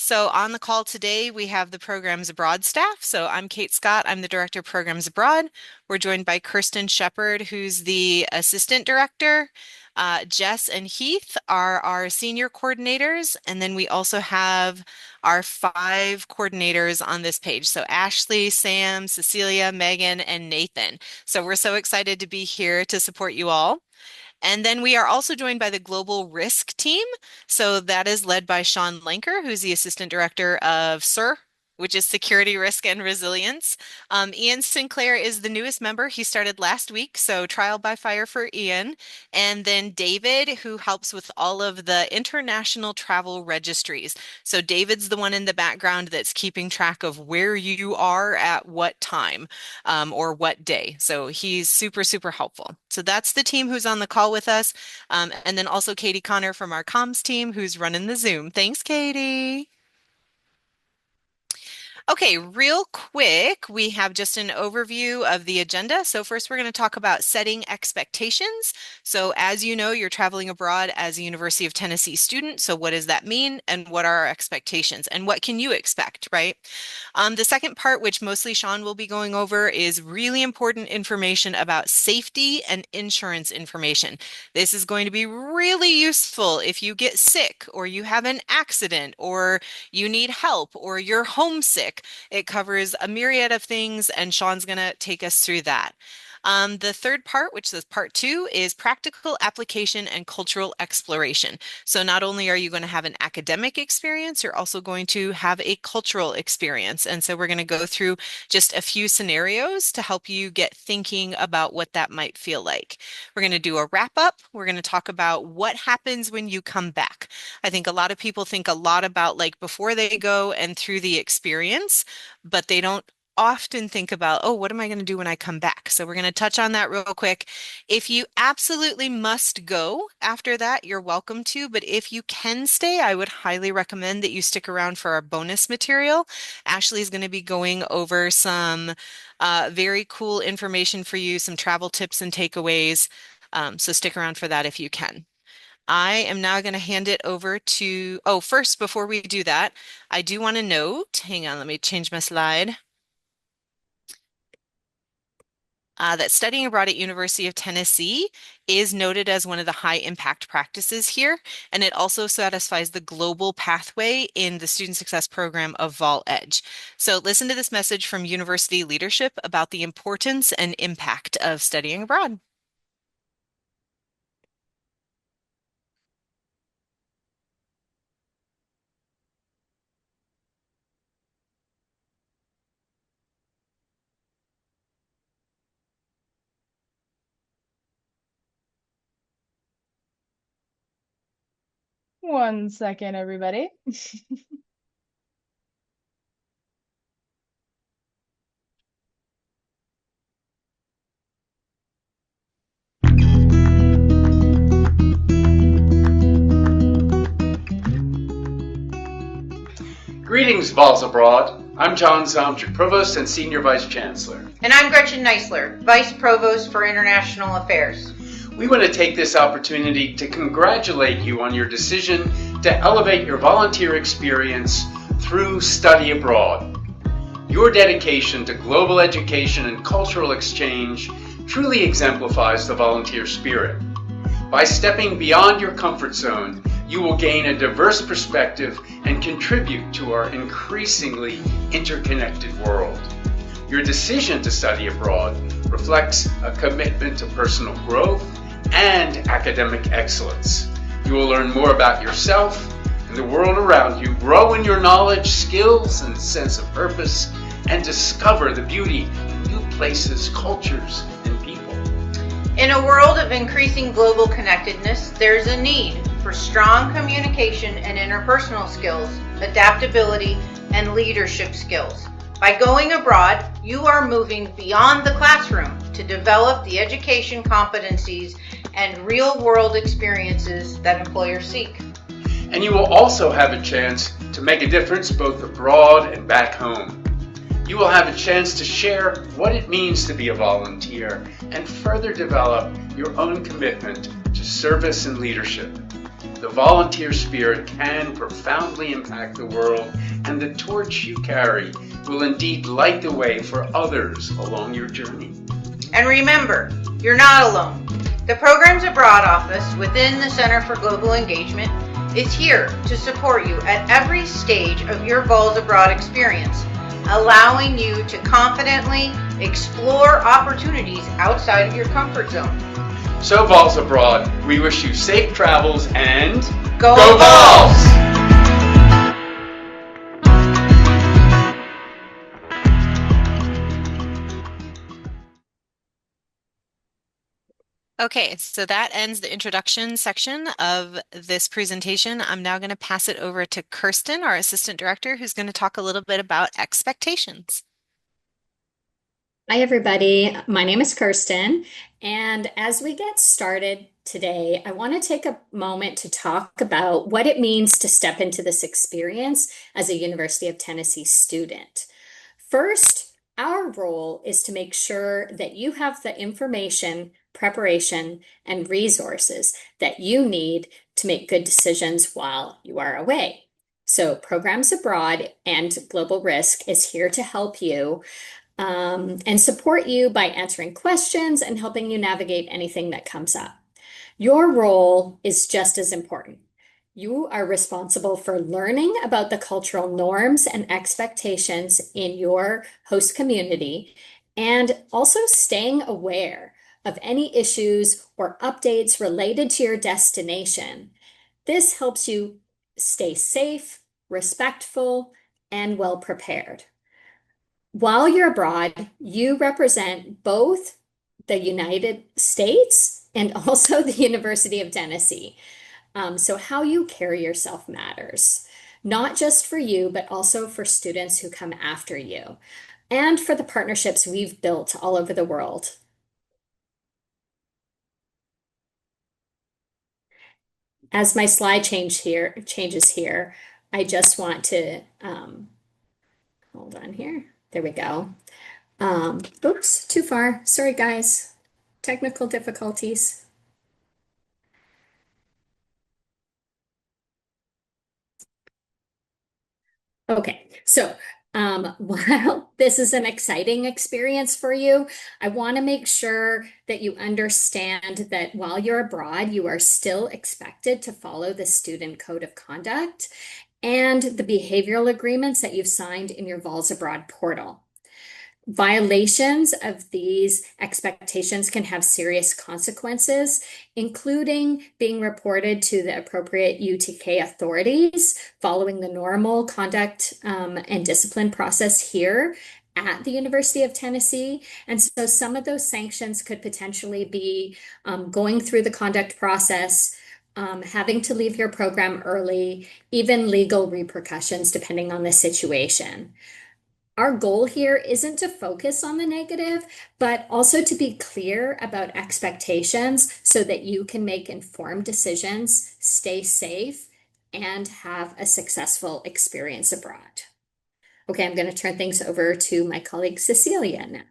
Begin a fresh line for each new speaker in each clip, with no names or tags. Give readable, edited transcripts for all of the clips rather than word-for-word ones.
So on the call today, we have the Programs Abroad staff. So I'm Kate Scott. I'm the Director of Programs Abroad. We're joined by Kirsten Shepard, who's the Assistant Director. Jess and Heath are our senior coordinators. And then we also have our 5 coordinators on this page. So Ashley, Sam, Cecilia, Megan, and Nathan. So we're so excited to be here to support you all. And then we are also joined by the Global Risk team. So that is led by Sean Lenker, who's the Assistant Director of SIR, which is Security, Risk, and Resilience. Ian Sinclair is the newest member. He started last week, so trial by fire for Ian. And then David, who helps with all of the international travel registries. So David's the one in the background that's keeping track of where you are at what time or what day. So he's super, super helpful. So that's the team who's on the call with us. And then also Katie Connor from our comms team who's running the Zoom. Thanks, Katie. Okay, real quick, we have just an overview of the agenda. So first we're going to talk about setting expectations. So as you know, you're traveling abroad as a University of Tennessee student. So what does that mean and what are our expectations and what can you expect, right? The second part, which mostly Sean will be going over, is really important information about safety and insurance information. This is going to be really useful if you get sick or you have an accident or you need help or you're homesick. It covers a myriad of things, and Sean's going to take us through that. The third part, which is part 2, is practical application and cultural exploration. So not only are you going to have an academic experience, you're also going to have a cultural experience. And so we're going to go through just a few scenarios to help you get thinking about what that might feel like. We're going to do a wrap up. We're going to talk about what happens when you come back. I think a lot of people think a lot about like before they go and through the experience, but they don't often think about, oh, what am I going to do when I come back? So we're going to touch on that real quick. If you absolutely must go after that, you're welcome to. But if you can stay, I would highly recommend that you stick around for our bonus material. Ashley is going to be going over some very cool information for you, some travel tips and takeaways. So stick around for that if you can. I am now going to hand it over to, oh, first, before we do that, I do want to note, hang on, let me change my slide. That studying abroad at University of Tennessee is noted as one of the high impact practices here, and it also satisfies the global pathway in the Student Success Program of Vol Edge. So listen to this message from university leadership about the importance and impact of studying abroad.
One second, everybody.
Greetings, Vols Abroad. I'm John Zomchik, Provost and Senior Vice Chancellor.
And I'm Gretchen Neisler, Vice Provost for International Affairs.
We want to take this opportunity to congratulate you on your decision to elevate your volunteer experience through study abroad. Your dedication to global education and cultural exchange truly exemplifies the volunteer spirit. By stepping beyond your comfort zone, you will gain a diverse perspective and contribute to our increasingly interconnected world. Your decision to study abroad reflects a commitment to personal growth and academic excellence. You will learn more about yourself and the world around you, grow in your knowledge, skills, and sense of purpose, and discover the beauty in new places, cultures, and people.
In a world of increasing global connectedness, there's a need for strong communication and interpersonal skills, adaptability, and leadership skills. By going abroad, you are moving beyond the classroom to develop the education competencies and real-world experiences that employers seek.
And you will also have a chance to make a difference both abroad and back home. You will have a chance to share what it means to be a volunteer and further develop your own commitment to service and leadership. The volunteer spirit can profoundly impact the world, and the torch you carry will indeed light the way for others along your journey.
And remember, you're not alone. The Programs Abroad office within the Center for Global Engagement is here to support you at every stage of your Vols Abroad experience, allowing you to confidently explore opportunities outside of your comfort zone.
So, Vols Abroad, we wish you safe travels and
Go
Vols!
Okay, so that ends the introduction section of this presentation. I'm now going to pass it over to Kirsten, our assistant director, who's going to talk a little bit about expectations.
Hi, everybody. My name is Kirsten, and as we get started today, I want to take a moment to talk about what it means to step into this experience as a University of Tennessee student. First, our role is to make sure that you have the information, preparation, and resources that you need to make good decisions while you are away. So Programs Abroad and Global Risk is here to help you and support you by answering questions and helping you navigate anything that comes up. Your role is just as important. You are responsible for learning about the cultural norms and expectations in your host community and also staying aware of any issues or updates related to your destination. This helps you stay safe, respectful, and well prepared. While you're abroad, you represent both the United States and also the University of Tennessee. So how you carry yourself matters, not just for you, but also for students who come after you and for the partnerships we've built all over the world. As my slide changes here, I just want to hold on here. There we go. Oops, too far. Sorry, guys. Technical difficulties. Okay, so while this is an exciting experience for you, I want to make sure that you understand that while you're abroad, you are still expected to follow the Student Code of Conduct and the behavioral agreements that you've signed in your Vols Abroad portal. Violations of these expectations can have serious consequences, including being reported to the appropriate UTK authorities following the normal conduct and discipline process here at the University of Tennessee. And so some of those sanctions could potentially be going through the conduct process, having to leave your program early, even legal repercussions depending on the situation. Our goal here isn't to focus on the negative, but also to be clear about expectations so that you can make informed decisions, stay safe, and have a successful experience abroad. Okay, I'm going to turn things over to my colleague Cecilia now.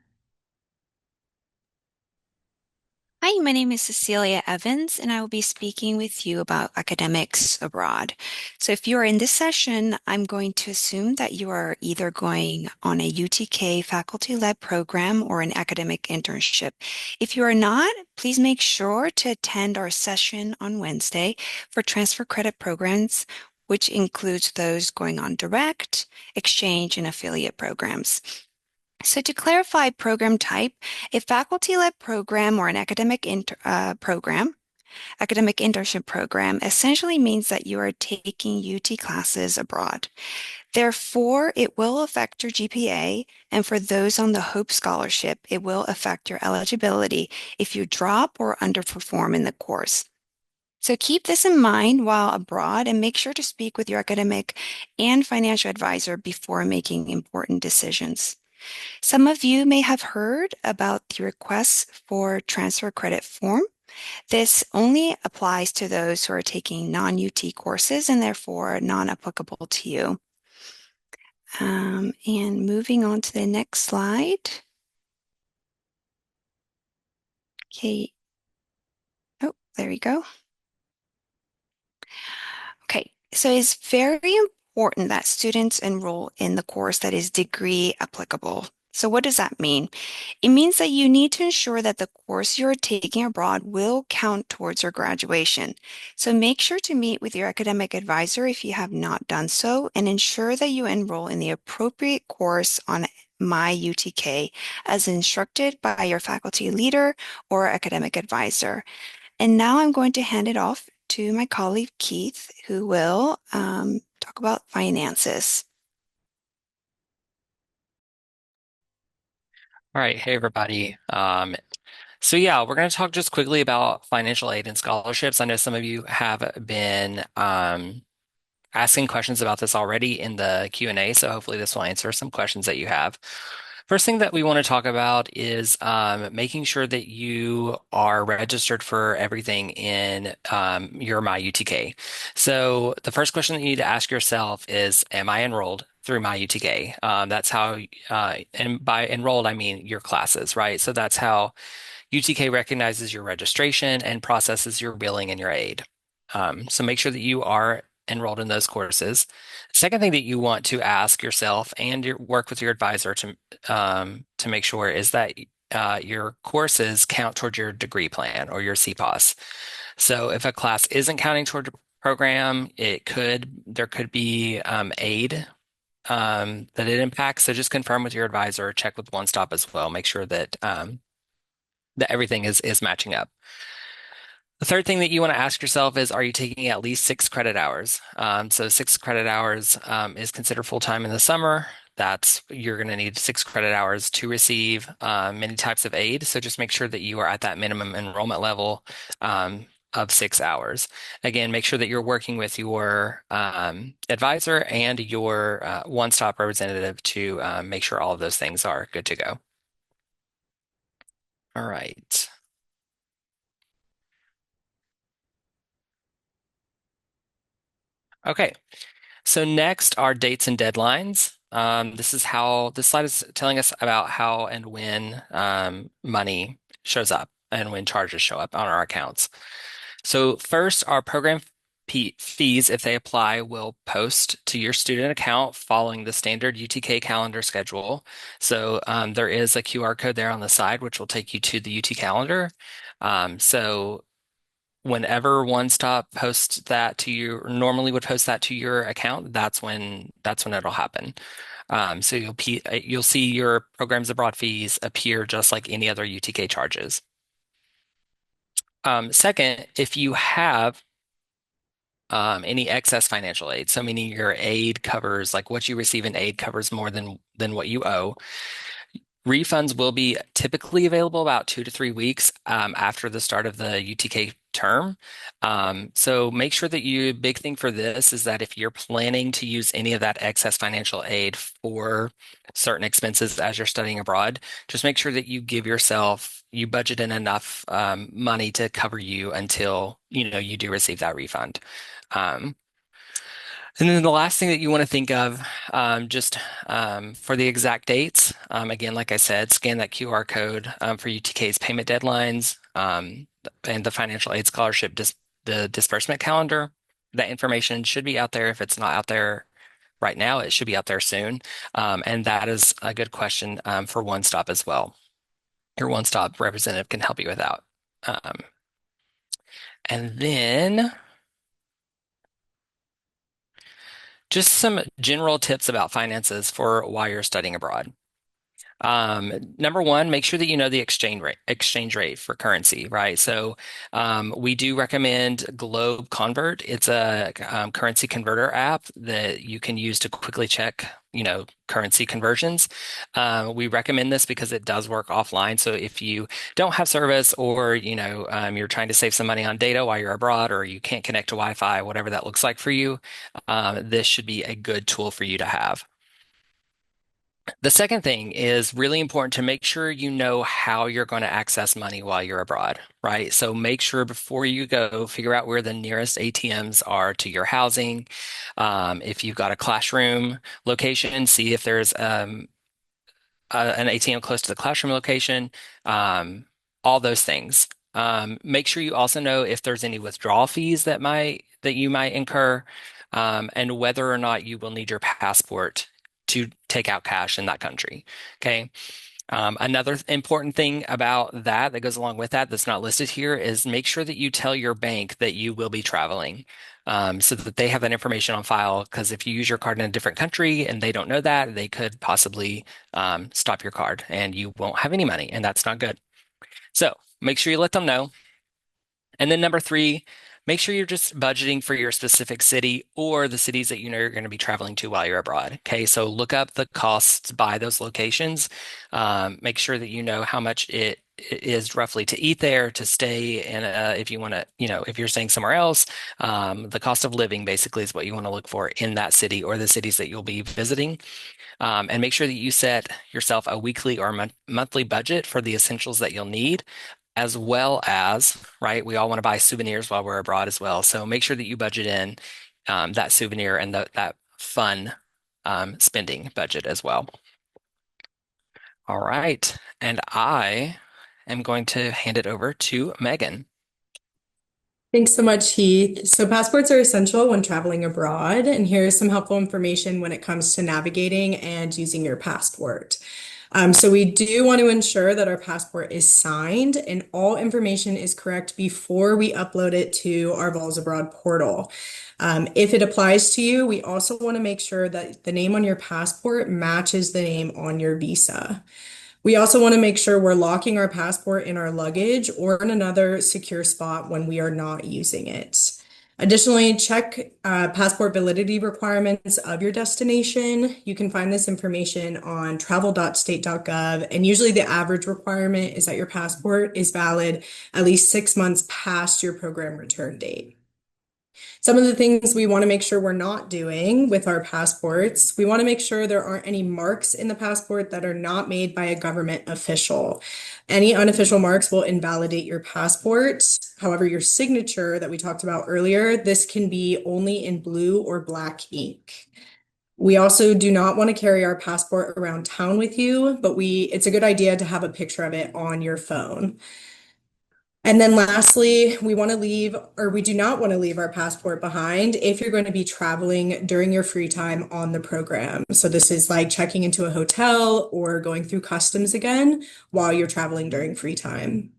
Hi, my name is Cecilia Evans, and I will be speaking with you about academics abroad. So if you are in this session, I'm going to assume that you are either going on a UTK faculty-led program or an academic internship. If you are not, please make sure to attend our session on Wednesday for transfer credit programs, which includes those going on direct, exchange, and affiliate programs. So to clarify program type, a faculty-led program or an academic internship program essentially means that you are taking UT classes abroad. Therefore, it will affect your GPA, and for those on the Hope Scholarship, it will affect your eligibility if you drop or underperform in the course. So keep this in mind while abroad and make sure to speak with your academic and financial advisor before making important decisions. Some of you may have heard about the requests for transfer credit form. This only applies to those who are taking non-UT courses and therefore non-applicable to you. And moving on to the next slide. Okay. Oh, there we go. So it's very important that students enroll in the course that is degree applicable. So what does that mean? It means that you need to ensure that the course you're taking abroad will count towards your graduation. So make sure to meet with your academic advisor if you have not done so, and ensure that you enroll in the appropriate course on MyUTK as instructed by your faculty leader or academic advisor. And now I'm going to hand it off to my colleague Keith, who will talk about finances.
All right, hey everybody. So yeah, we're going to talk just quickly about financial aid and scholarships. I know some of you have been asking questions about this already in the Q&A, so hopefully this will answer some questions that you have. First thing that we want to talk about is making sure that you are registered for everything in your MyUTK. So the first question that you need to ask yourself is, am I enrolled through MyUTK? That's how, and by enrolled, I mean your classes, right? So that's how UTK recognizes your registration and processes your billing and your aid. So make sure that you are enrolled in those courses. Second thing that you want to ask yourself and work with your advisor to make sure is that your courses count toward your degree plan or your CPAS. So if a class isn't counting toward the program, there could be aid that it impacts. So just confirm with your advisor, check with One Stop as well. Make sure that that everything is matching up. The third thing that you want to ask yourself is, are you taking at least 6 credit hours? So 6 credit hours is considered full-time in the summer. You're going to need 6 credit hours to receive many types of aid. So just make sure that you are at that minimum enrollment level of 6 hours. Again, make sure that you're working with your advisor and your one-stop representative to make sure all of those things are good to go. All right. Okay, so next are dates and deadlines. This slide is telling us about how and when money shows up and when charges show up on our accounts. So first, our program fees, if they apply, will post to your student account following the standard UTK calendar schedule. So there is a QR code there on the side, which will take you to the UT calendar. So whenever One Stop posts that to you, or normally would post that to your account, that's when it'll happen. So you'll see your programs abroad fees appear just like any other UTK charges. Second, if you have any excess financial aid, so meaning your aid covers, like what you receive in aid covers more than what you owe, refunds will be typically available about 2 to 3 weeks after the start of the UTK term. So make sure that big thing for this is that if you're planning to use any of that excess financial aid for certain expenses as you're studying abroad, just make sure that you budget in enough money to cover you until you do receive that refund. And then the last thing that you want to think of, just for the exact dates, again, like I said, scan that QR code for UTK's payment deadlines and the financial aid scholarship, the disbursement calendar. That information should be out there. If it's not out there right now, it should be out there soon. And that is a good question for One Stop as well. Your One Stop representative can help you with that. And then just some general tips about finances for while you're studying abroad. Number one, make sure that you know the exchange rate for currency, right? So we do recommend Globe Convert. It's a currency converter app that you can use to quickly check, currency conversions. We recommend this because it does work offline. So if you don't have service or, you're trying to save some money on data while you're abroad or you can't connect to Wi-Fi, whatever that looks like for you, this should be a good tool for you to have. The second thing is really important to make sure you know how you're going to access money while you're abroad, right? So make sure before you go, figure out where the nearest ATMs are to your housing. If you've got a classroom location, see if there's an ATM close to the classroom location, all those things. Make sure you also know if there's any withdrawal fees that you might incur. and whether or not you will need your passport to take out cash in that country. Okay. Another important thing about that goes along with that that's not listed here is make sure that you tell your bank that you will be traveling, so that they have that information on file. Because if you use your card in a different country and they don't know that, they could possibly stop your card and you won't have any money, and that's not good. So make sure you let them know. And then number three, make sure you're just budgeting for your specific city or the cities that you know you're going to be traveling to while you're abroad. Okay, so look up the costs by those locations. Make sure that you know how much it is roughly to eat there, to stay, and if you want to, if you're staying somewhere else, the cost of living basically is what you want to look for in that city or the cities that you'll be visiting. And make sure that you set yourself a weekly or monthly budget for the essentials that you'll need, as well as, right, we all want to buy souvenirs while we're abroad as well. So make sure that you budget in that souvenir and that fun spending budget as well. All right. And I am going to hand it over to Megan.
Thanks so much, Heath. So passports are essential when traveling abroad, and here's some helpful information when it comes to navigating and using your passport. So we do want to ensure that our passport is signed and all information is correct before we upload it to our Vols Abroad portal. If it applies to you, we also want to make sure that the name on your passport matches the name on your visa. We also want to make sure we're locking our passport in our luggage or in another secure spot when we are not using it. Additionally, check passport validity requirements of your destination. You can find this information on travel.state.gov, and usually the average requirement is that your passport is valid at least 6 months past your program return date. Some of the things we want to make sure we're not doing with our passports, we want to make sure there aren't any marks in the passport that are not made by a government official. Any unofficial marks will invalidate your passport. However, your signature that we talked about earlier, this can be only in blue or black ink. We also do not want to carry our passport around town with you, but it's a good idea to have a picture of it on your phone. And then lastly, we do not want to leave our passport behind if you're going to be traveling during your free time on the program. So this is like checking into a hotel or going through customs again while you're traveling during free time.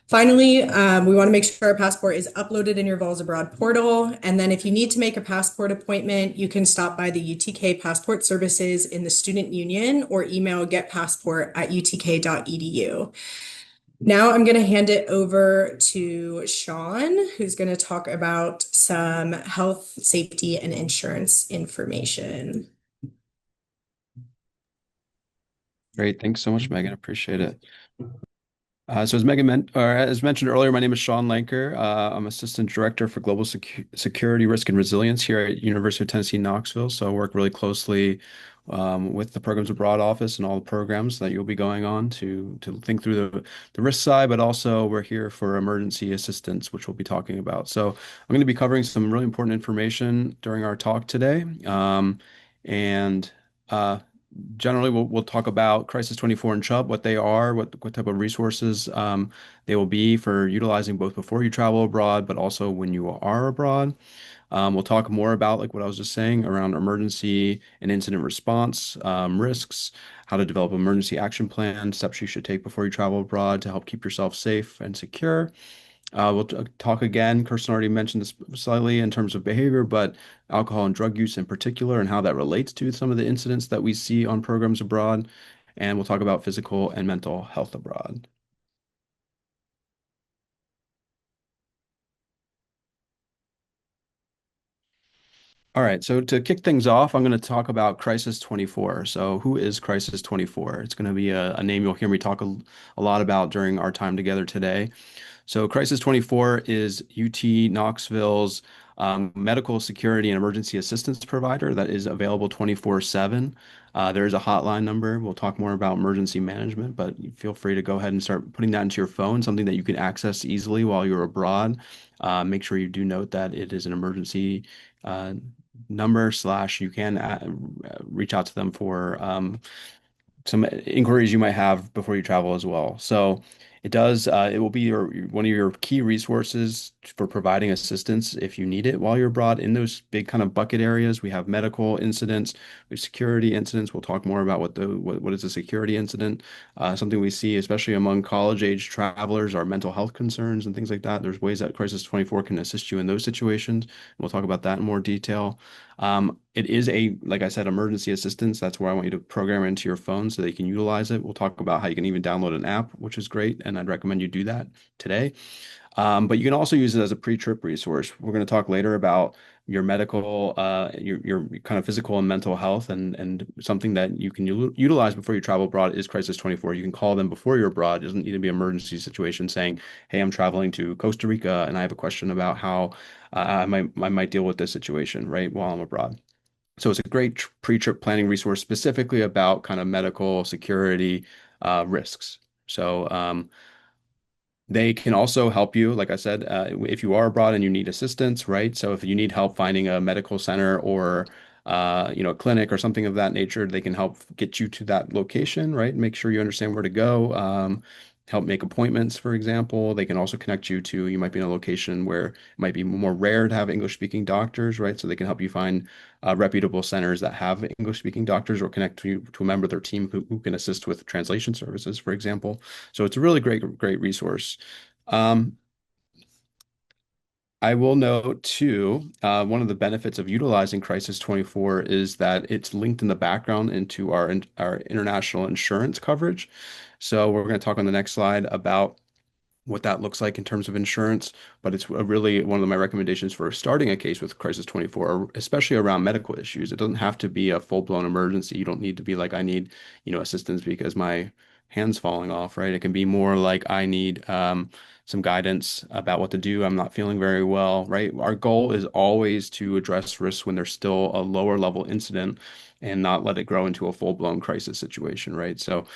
Finally, we want to make sure our passport is uploaded in your Vols Abroad portal. And then if you need to make a passport appointment, you can stop by the UTK Passport Services in the Student Union or email getpassport@utk.edu. Now I'm going to hand it over to Sean, who's going to talk about some health, safety, and insurance information.
Great. Thanks so much, Megan. Appreciate it. So as as mentioned earlier, my name is Sean Lanker. I'm Assistant Director for Global Security, Risk, and Resilience here at University of Tennessee, Knoxville. So I work really closely with the Programs Abroad office and all the programs that you'll be going on to think through the risk side, but also we're here for emergency assistance, which we'll be talking about. So I'm going to be covering some really important information during our talk today. And generally, we'll talk about Crisis 24 and Chubb, what they are, what type of resources they will be for utilizing both before you travel abroad, but also when you are abroad. We'll talk more about like what I was just saying around emergency and incident response, risks, how to develop an emergency action plan, steps you should take before you travel abroad to help keep yourself safe and secure. We'll talk again. Kirsten already mentioned this slightly in terms of behavior, but alcohol and drug use in particular and how that relates to some of the incidents that we see on programs abroad. And we'll talk about physical and mental health abroad. All right, so to kick things off, I'm going to talk about Crisis 24. So who is Crisis 24? It's going to be a name you'll hear me talk a lot about during our time together today. So Crisis 24 is UT Knoxville's medical security and emergency assistance provider that is available 24/7. There is a hotline number. We'll talk more about emergency management, but feel free to go ahead and start putting that into your phone, something that you can access easily while you're abroad. Make sure you do note that it is an emergency number / you can reach out to them for some inquiries you might have before you travel as well. So It does, it will be one of your key resources for providing assistance if you need it while you're abroad in those big kind of bucket areas. We have medical incidents, we have security incidents. We'll talk more about what is a security incident. Something we see, especially among college age travelers, are mental health concerns and things like that. There's ways that Crisis 24 can assist you in those situations. We'll talk about that in more detail. It is like I said, emergency assistance. That's where I want you to program into your phone so that you can utilize it. We'll talk about how you can even download an app, which is great, and I'd recommend you do that today. But you can also use it as a pre-trip resource. We're going to talk later about your medical, your kind of physical and mental health, and something that you can utilize before you travel abroad is Crisis 24. You can call them before you're abroad. It doesn't need to be an emergency situation saying, "Hey, I'm traveling to Costa Rica and I have a question about how I might deal with this situation, right, while I'm abroad." So it's a great pre-trip planning resource specifically about kind of medical security risks. So they can also help you, like I said, if you are abroad and you need assistance, right? So if you need help finding a medical center or a clinic or something of that nature, they can help get you to that location, right? Make sure you understand where to go. Help make appointments, for example. They can also connect you might be in a location where it might be more rare to have English-speaking doctors, right? So they can help you find reputable centers that have English-speaking doctors or connect you to a member of their team who can assist with translation services, for example. So it's a really great resource. I will note too, one of the benefits of utilizing Crisis 24 is that it's linked in the background into our international insurance coverage. So we're going to talk on the next slide about what that looks like in terms of insurance, but it's really one of my recommendations for starting a case with Crisis 24, especially around medical issues. It doesn't have to be a full-blown emergency. You don't need to be like, I need, assistance because my hand's falling off, right? It can be more like I need some guidance about what to do. I'm not feeling very well, right? Our goal is always to address risks when there's still a lower level incident and not let it grow into a full-blown crisis situation, right? So,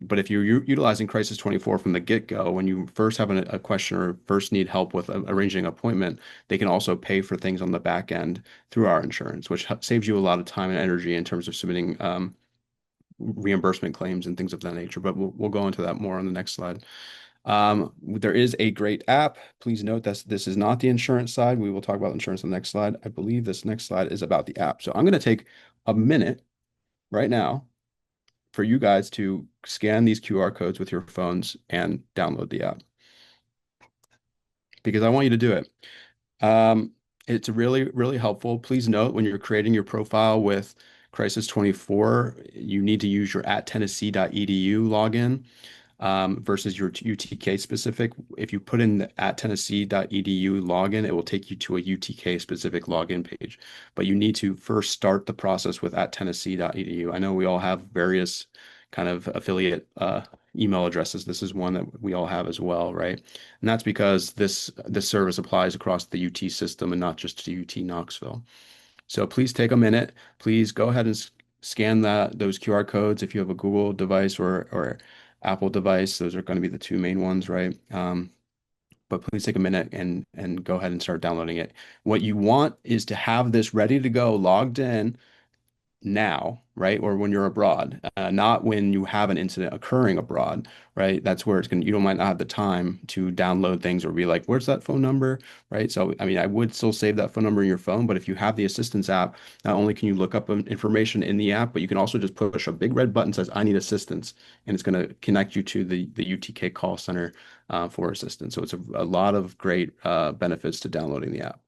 but if you're utilizing Crisis 24 from the get-go, when you first have a question or first need help with arranging an appointment, they can also pay for things on the back end through our insurance, which saves you a lot of time and energy in terms of submitting reimbursement claims and things of that nature. But we'll go into that more on the next slide. There is a great app. Please note that this is not the insurance side. We will talk about insurance on the next slide. I believe this next slide is about the app. So I'm going to take a minute right now for you guys to scan these QR codes with your phones and download the app because I want you to do it. It's really helpful. Please note when you're creating your profile with Crisis 24, you need to use your @tennessee.edu login versus your UTK specific. If you put in the @tennessee.edu login, it will take you to a UTK specific login page. But you need to first start the process with @tennessee.edu. I know we all have various kind of affiliate email addresses. This is one that we all have as well, right? And that's because this service applies across the UT system and not just to UT Knoxville. So please take a minute. Please go ahead and scan those QR codes if you have a Google device or Apple device. Those are going to be the two main ones, right? But please take a minute and go ahead and start downloading it. What you want is to have this ready to go, logged in now, right? Or when you're abroad, not when you have an incident occurring abroad, right? That's where you might not have the time to download things or be like, where's that phone number, right? So, I mean, I would still save that phone number in your phone, but if you have the assistance app, not only can you look up information in the app, but you can also just push a big red button that says, I need assistance, and it's going to connect you to the UTK call center for assistance. So it's a lot of great benefits to downloading the app.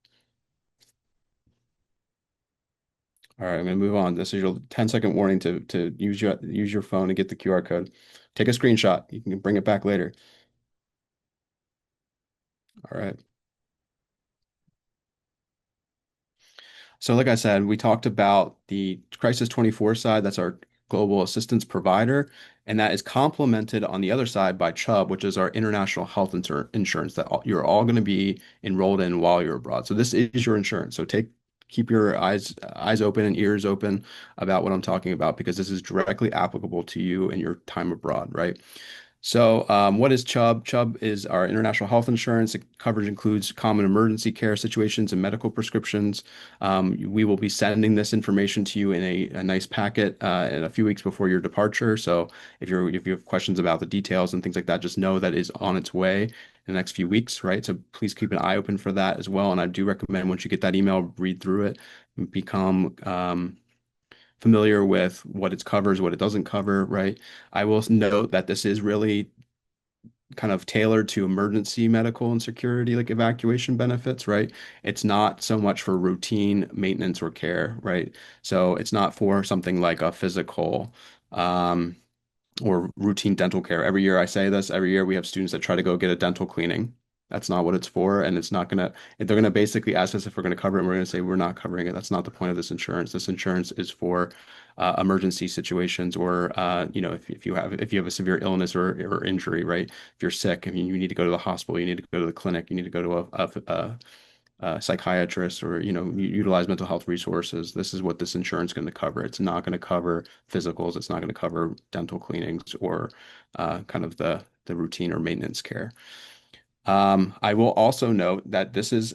All right, I'm going to move on. This is your 10-second warning to use your phone and get the QR code. Take a screenshot. You can bring it back later. All right. So like I said, we talked about the Crisis 24 side. That's our global assistance provider. And that is complemented on the other side by Chubb, which is our international health insurance that you're all going to be enrolled in while you're abroad. So this is your insurance. So keep your eyes open and ears open about what I'm talking about because this is directly applicable to you in your time abroad, right? So, what is Chubb? Chubb is our international health insurance. Coverage includes common emergency care situations and medical prescriptions. We will be sending this information to you in a nice packet in a few weeks before your departure. So, if you have questions about the details and things like that, just know that is on its way in the next few weeks, right? So, please keep an eye open for that as well. And I do recommend once you get that email, read through it, become familiar with what it covers, what it doesn't cover, right? I will note that this is really kind of tailored to emergency medical and security, like evacuation benefits, right? It's not so much for routine maintenance or care, right? So it's not for something like a physical, or routine dental care. Every year I say this, every year we have students that try to go get a dental cleaning. That's not what it's for, and it's not gonna, they're gonna basically ask us if we're gonna cover it, and we're gonna say we're not covering it. That's not the point of this insurance. This insurance is for emergency situations, or if you have a severe illness or injury, right? If you're sick, I mean, you need to go to the hospital, you need to go to the clinic, you need to go to a psychiatrist, or utilize mental health resources. This is what this insurance is going to cover. It's not going to cover physicals. It's not going to cover dental cleanings or kind of the routine or maintenance care. I will also note that this is,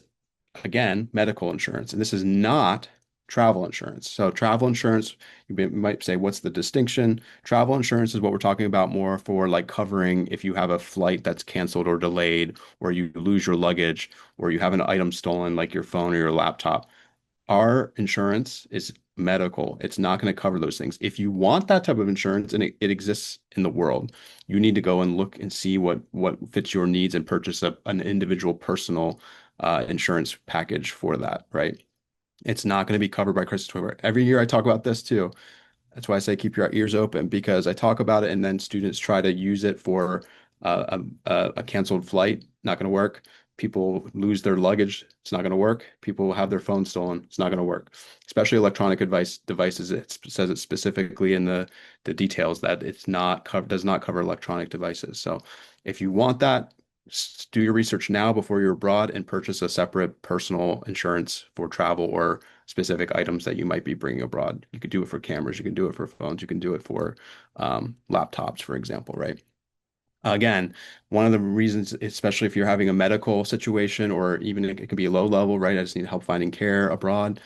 again, medical insurance, and this is not travel insurance. So travel insurance, might say, what's the distinction? Travel insurance is what we're talking about more for, like, covering if you have a flight that's canceled or delayed, or you lose your luggage, or you have an item stolen, like your phone or your laptop. Our insurance is medical. It's not going to cover those things. If you want that type of insurance, and it exists in the world, you need to go and look and see what fits your needs and purchase an individual personal insurance package for that, right? It's not going to be covered by Crisis 24. Every year I talk about this too. That's why I say keep your ears open, because I talk about it and then students try to use it for a canceled flight. Not going to work. People lose their luggage. It's not going to work. People have their phone stolen. It's not going to work. Especially electronic devices. It says it specifically in the details that does not cover electronic devices. So if you want that, do your research now before you're abroad and purchase a separate personal insurance for travel or specific items that you might be bringing abroad. You could do it for cameras, you can do it for phones, you can do it for laptops, for example, right? Again, one of the reasons, especially if you're having a medical situation, or even it can be low level, right? I just need help finding care abroad.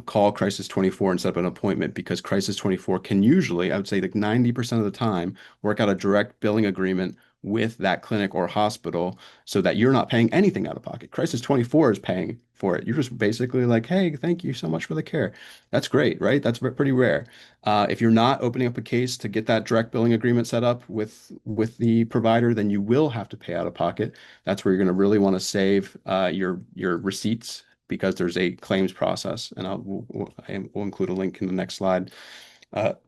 Call Crisis 24 and set up an appointment, because Crisis 24 can usually, I would say, like 90% of the time, work out a direct billing agreement with that clinic or hospital so that you're not paying anything out of pocket. Crisis 24 is paying for it. You're just basically like, hey, thank you so much for the care. That's great, right? That's pretty rare. If you're not opening up a case to get that direct billing agreement set up with the provider, then you will have to pay out of pocket. That's where you're going to really want to save your receipts, because there's a claims process, and we'll include a link in the next slide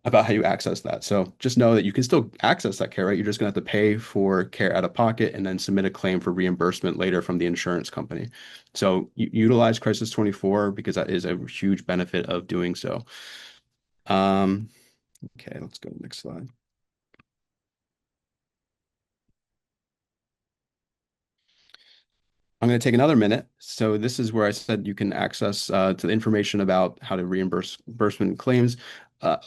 about how you access that. So just know that you can still access that care, right? You're just going to have to pay for care out of pocket and then submit a claim for reimbursement later from the insurance company. So utilize Crisis 24, because that is a huge benefit of doing so. Okay, let's go to the next slide. I'm going to take another minute. So this is where I said you can access to the information about how to reimbursement claims.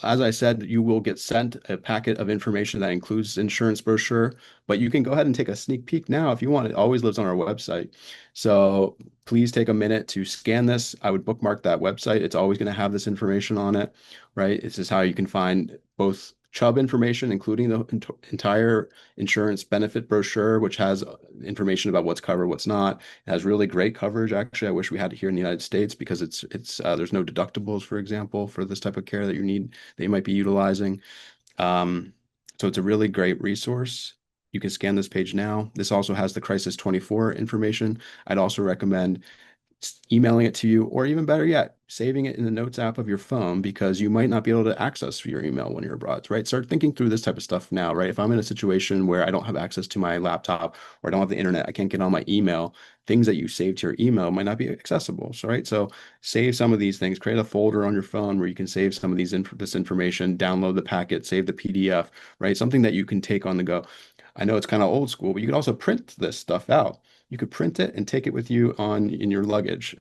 As I said, you will get sent a packet of information that includes insurance brochure, but you can go ahead and take a sneak peek now if you want. It always lives on our website. So please take a minute to scan this. I would bookmark that website. It's always going to have this information on it, right? This is how you can find both Chubb information, including the entire insurance benefit brochure, which has information about what's covered, what's not. It has really great coverage. Actually, I wish we had it here in the United States, because it's there's no deductibles, for example, for this type of care that you might be utilizing. So it's a really great resource. You can scan this page now. This also has the Crisis 24 information. I'd also recommend emailing it to you, or even better yet, saving it in the Notes app of your phone, because you might not be able to access your email when you're abroad, right? Start thinking through this type of stuff now, right? If I'm in a situation where I don't have access to my laptop, or I don't have the internet, I can't get on my email, things that you save to your email might not be accessible. So, right? So save some of these things, create a folder on your phone where you can save some of this information, download the packet, save the PDF, right? Something that you can take on the go. I know it's kind of old school, but you can also print this stuff out. You could print it and take it with you in your luggage.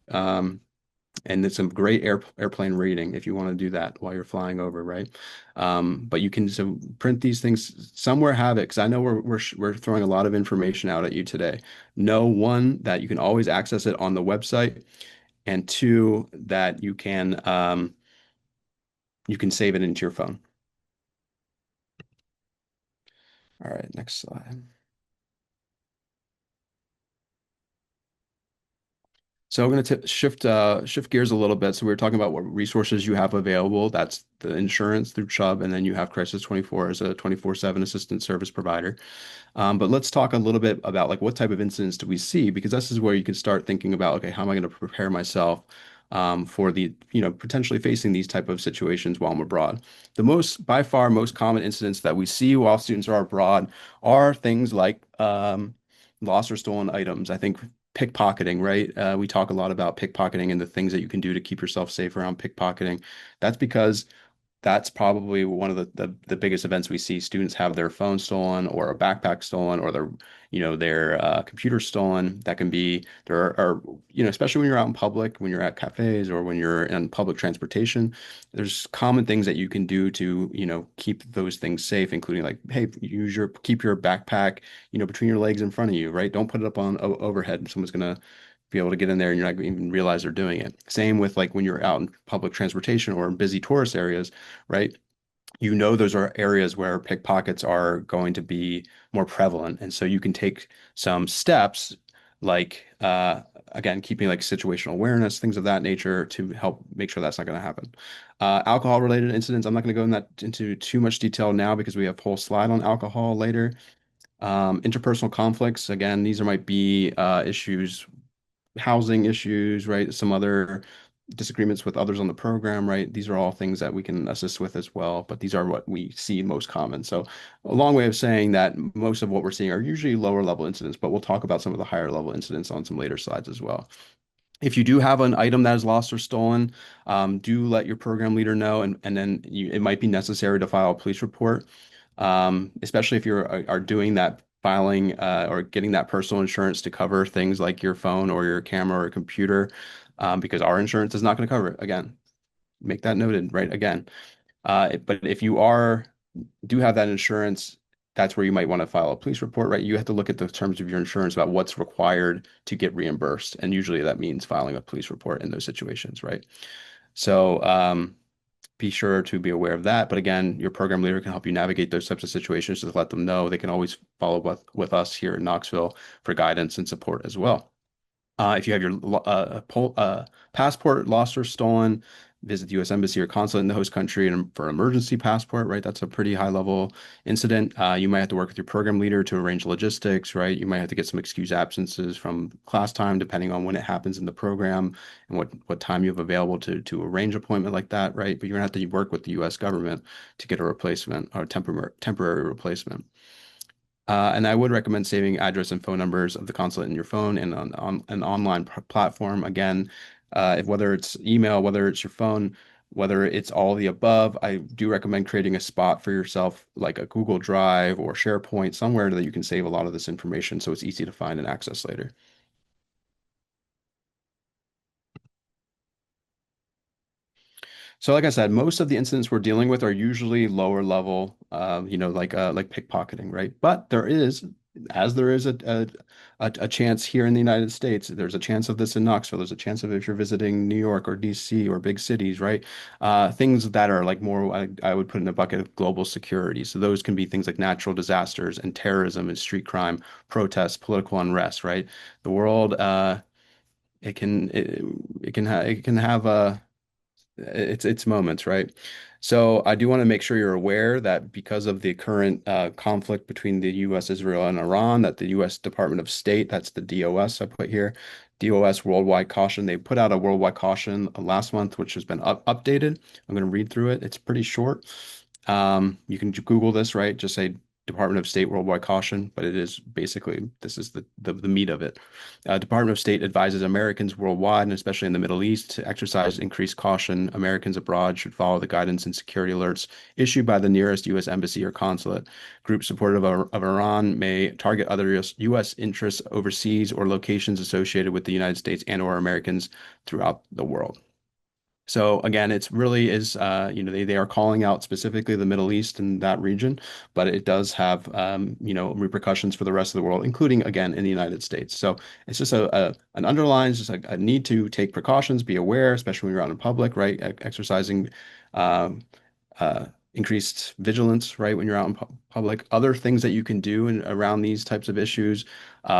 And it's some great airplane rating if you want to do that while you're flying over, right? But you can so print these things somewhere, have it, because I know we're throwing a lot of information out at you today. Know, one, that you can always access it on the website, and two, that you can save it into your phone. All right, next slide. So we're going to shift gears a little bit. So we were talking about what resources you have available. That's the insurance through Chubb, and then you have Crisis 24 as a 24/7 assistant service provider. But let's talk a little bit about like what type of incidents do we see, because this is where you can start thinking about, okay, how am I going to prepare myself for potentially facing these type of situations while I'm abroad. By far most common incidents that we see while students are abroad are things like lost or stolen items. I think pickpocketing, right? We talk a lot about pickpocketing and the things that you can do to keep yourself safe around pickpocketing. That's because that's probably one of the biggest events we see. Students have their phone stolen or a backpack stolen or their computer stolen. That can be there are especially when you're out in public, when you're at cafes or when you're in public transportation, there's common things that you can do to keep those things safe, including like, hey, keep your backpack between your legs in front of you, right? Don't put it up on overhead. Someone's gonna be able to get in there and you're not going to even realize they're doing it. Same with like when you're out in public transportation or in busy tourist areas, right? Those are areas where pickpockets are going to be more prevalent. And so you can take some steps like, again, keeping like situational awareness, things of that nature to help make sure that's not going to happen. Alcohol related incidents, I'm not going to go into too much detail now because we have a whole slide on alcohol later. Interpersonal conflicts, again, these might be issues, housing issues, right? Some other disagreements with others on the program, right? These are all things that we can assist with as well, but these are what we see most common. So a long way of saying that most of what we're seeing are usually lower level incidents, but we'll talk about some of the higher level incidents on some later slides as well. If you do have an item that is lost or stolen, do let your program leader know, and then it might be necessary to file a police report, especially if you are doing that filing or getting that personal insurance to cover things like your phone or your camera or computer, because our insurance is not going to cover it. Again, make that noted, right? Again, but if you do have that insurance, that's where you might want to file a police report, right? You have to look at the terms of your insurance about what's required to get reimbursed. And usually that means filing a police report in those situations, right? So be sure to be aware of that. But again, your program leader can help you navigate those types of situations. Just let them know. They can always follow with us here in Knoxville for guidance and support as well. If you have your passport lost or stolen, visit the U.S. Embassy or consulate in the host country and for an emergency passport, right? That's a pretty high level incident. You might have to work with your program leader to arrange logistics, right? You might have to get some excused absences from class time, depending on when it happens in the program and what time you have available to arrange an appointment like that, right? But you're gonna have to work with the U.S. government to get a replacement or temporary replacement. And I would recommend saving address and phone numbers of the consulate in your phone and on an online platform. Again, whether it's email, whether it's your phone, whether it's all the above, I do recommend creating a spot for yourself, like a Google Drive or SharePoint, somewhere that you can save a lot of this information so it's easy to find and access later. So like I said, most of the incidents we're dealing with are usually lower level, like pickpocketing, right? But there is a chance here in the United States, there's a chance of this in Knoxville. There's a chance of if you're visiting New York or DC or big cities, right? Things that are like more, I would put in a bucket of global security. So those can be things like natural disasters and terrorism and street crime, protests, political unrest, right? The world, it can have its moments, right? So I do want to make sure you're aware that because of the current conflict between the U.S., Israel, and Iran, that the U.S. Department of State, that's the DOS I put here, DOS Worldwide Caution, they put out a worldwide caution last month, which has been updated. I'm going to read through it. It's pretty short. You can Google this, right? Just say Department of State worldwide caution, but it is basically, this is the meat of it. Department of State advises Americans worldwide, and especially in the Middle East, to exercise increased caution. Americans abroad should follow the guidance and security alerts issued by the nearest U.S. embassy or consulate. Groups supportive of Iran may target other U.S. interests overseas or locations associated with the United States and/or Americans throughout the world. So again, it's really is, they are calling out specifically the Middle East and that region, but it does have, repercussions for the rest of the world, including, again, in the United States. So it's just an underlines, just a need to take precautions, be aware, especially when you're out in public, right? Exercising um, uh, increased vigilance, right, when you're out in public. Other things that you can do around these types of issues,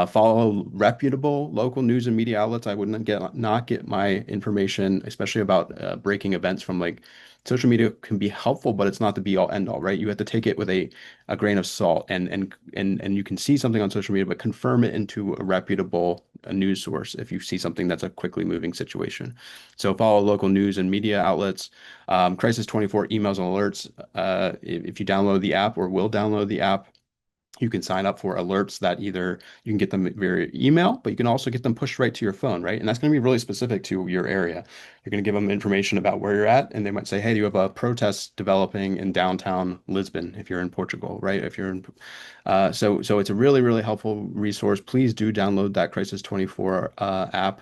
follow reputable local news and media outlets. I would not get my information, especially about breaking events, from like social media. Can be helpful, but it's not the be all end all, right? You have to take it with a grain of salt, and you can see something on social media, but confirm it into a reputable news source if you see something that's a quickly moving situation. So follow local news and media outlets. Crisis 24 emails and alerts. If you download the app or will download the app, you can sign up for alerts that either you can get them via email, but you can also get them pushed right to your phone, right? And that's going to be really specific to your area. You're going to give them information about where you're at, and they might say, hey, do you have a protest developing in downtown Lisbon if you're in Portugal, right? If you're in, so it's a really, really helpful resource. Please do download that Crisis 24 app,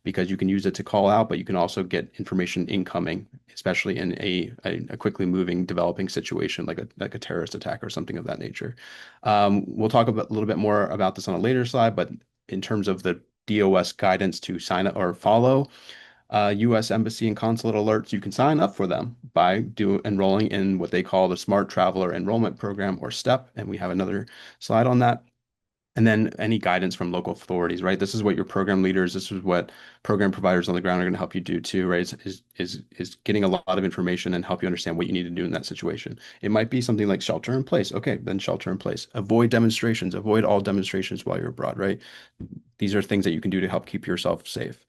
because you can use it to call out, but you can also get information incoming, especially in a quickly moving, developing situation like a terrorist attack or something of that nature. We'll talk a little bit more about this on a later slide, but in terms of the DOS guidance to sign up or follow U.S. Embassy and Consulate alerts, you can sign up for them by enrolling in what they call the Smart Traveler Enrollment Program, or STEP, and we have another slide on that. And then any guidance from local authorities, right? This is what your program leaders, this is what program providers on the ground are going to help you do too, right? Is getting a lot of information and help you understand what you need to do in that situation. It might be something like shelter in place. Okay, then shelter in place. Avoid demonstrations. Avoid all demonstrations while you're abroad, right? These are things that you can do to help keep yourself safe.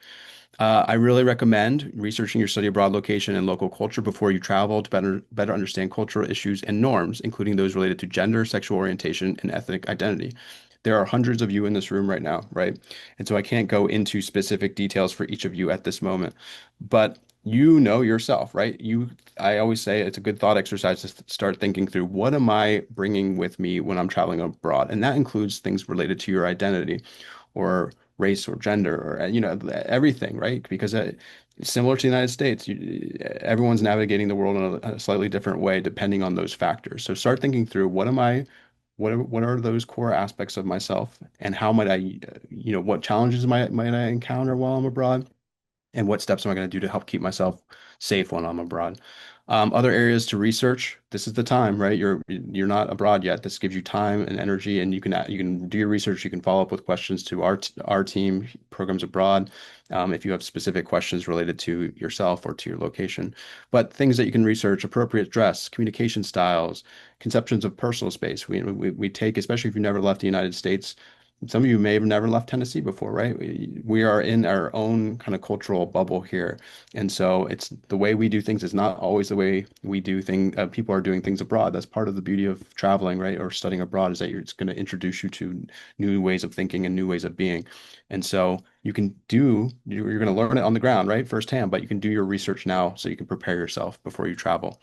I really recommend researching your study abroad location and local culture before you travel to better understand cultural issues and norms, including those related to gender, sexual orientation, and ethnic identity. There are hundreds of you in this room right now, right? And so I can't go into specific details for each of you at this moment, but you know yourself, right? I always say it's a good thought exercise to start thinking through, what am I bringing with me when I'm traveling abroad? And that includes things related to your identity or race or gender or, everything, right? Because similar to the United States, everyone's navigating the world in a slightly different way depending on those factors. So start thinking through, what are those core aspects of myself, and how might I, what challenges might I encounter while I'm abroad, and what steps am I going to do to help keep myself safe when I'm abroad? Other areas to research. This is the time, right? You're not abroad yet. This gives you time and energy, and you can do your research. You can follow up with questions to our team, Programs Abroad, if you have specific questions related to yourself or to your location. But things that you can research: appropriate dress, communication styles, conceptions of personal space. We take, especially if you've never left the United States. Some of you may have never left Tennessee before, right? We are in our own kind of cultural bubble here. And so it's the way we do things is not always the way we do things. People are doing things abroad. That's part of the beauty of traveling, right? Or studying abroad, is that it's going to introduce you to new ways of thinking and new ways of being. And so you're going to learn it on the ground, right? Firsthand, but you can do your research now so you can prepare yourself before you travel.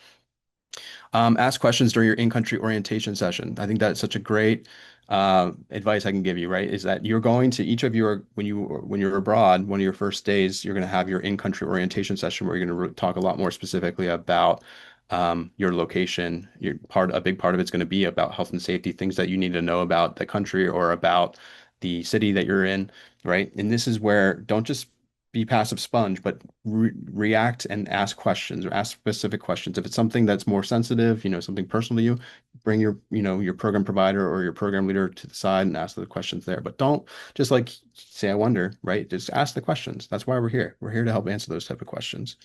Ask questions during your in-country orientation session. I think that's such a great advice I can give you, right? Is that you're going to, each of you when you're abroad, one of your first days, you're going to have your in-country orientation session where you're going to talk a lot more specifically about your location. A big part of it's going to be about health and safety, things that you need to know about the country or about the city that you're in, right? And this is where, don't just be passive sponge, but react and ask questions, or ask specific questions. If it's something that's more sensitive, something personal to you, bring your program provider or your program leader to the side and ask the questions there. But don't just like say, I wonder, right? Just ask the questions. That's why we're here. We're here to help answer those type of questions.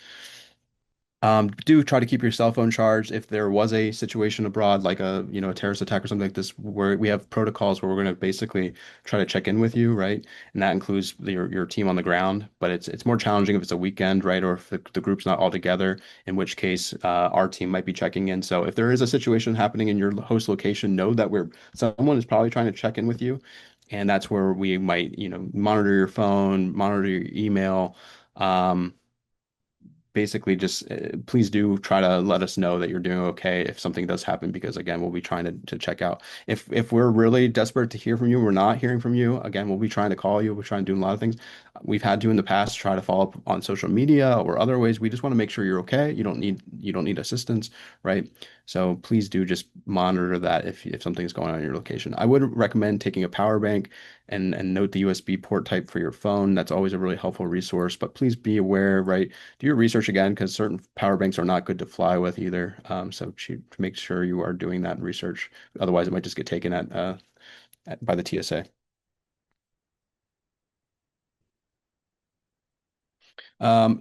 Do try to keep your cell phone charged if there was a situation abroad, like a terrorist attack or something like this, where we have protocols where we're going to basically try to check in with you, right? And that includes your team on the ground. But it's more challenging if it's a weekend, right? Or if the group's not all together, in which case our team might be checking in. So if there is a situation happening in your host location, know that someone is probably trying to check in with you, and that's where we might, monitor your phone, monitor your email. Basically just please do try to let us know that you're doing okay if something does happen, because again, we'll be trying to check out. If we're really desperate to hear from you, we're not hearing from you, again, we'll be trying to call you. We're trying to do a lot of things. We've had to in the past try to follow up on social media or other ways. We just want to make sure you're okay. You don't need assistance, right? So please do just monitor that if something's going on in your location. I would recommend taking a power bank and note the USB port type for your phone. That's always a really helpful resource, but please be aware, right? Do your research again, because certain power banks are not good to fly with either. So make sure you are doing that research. Otherwise, it might just get taken by the TSA.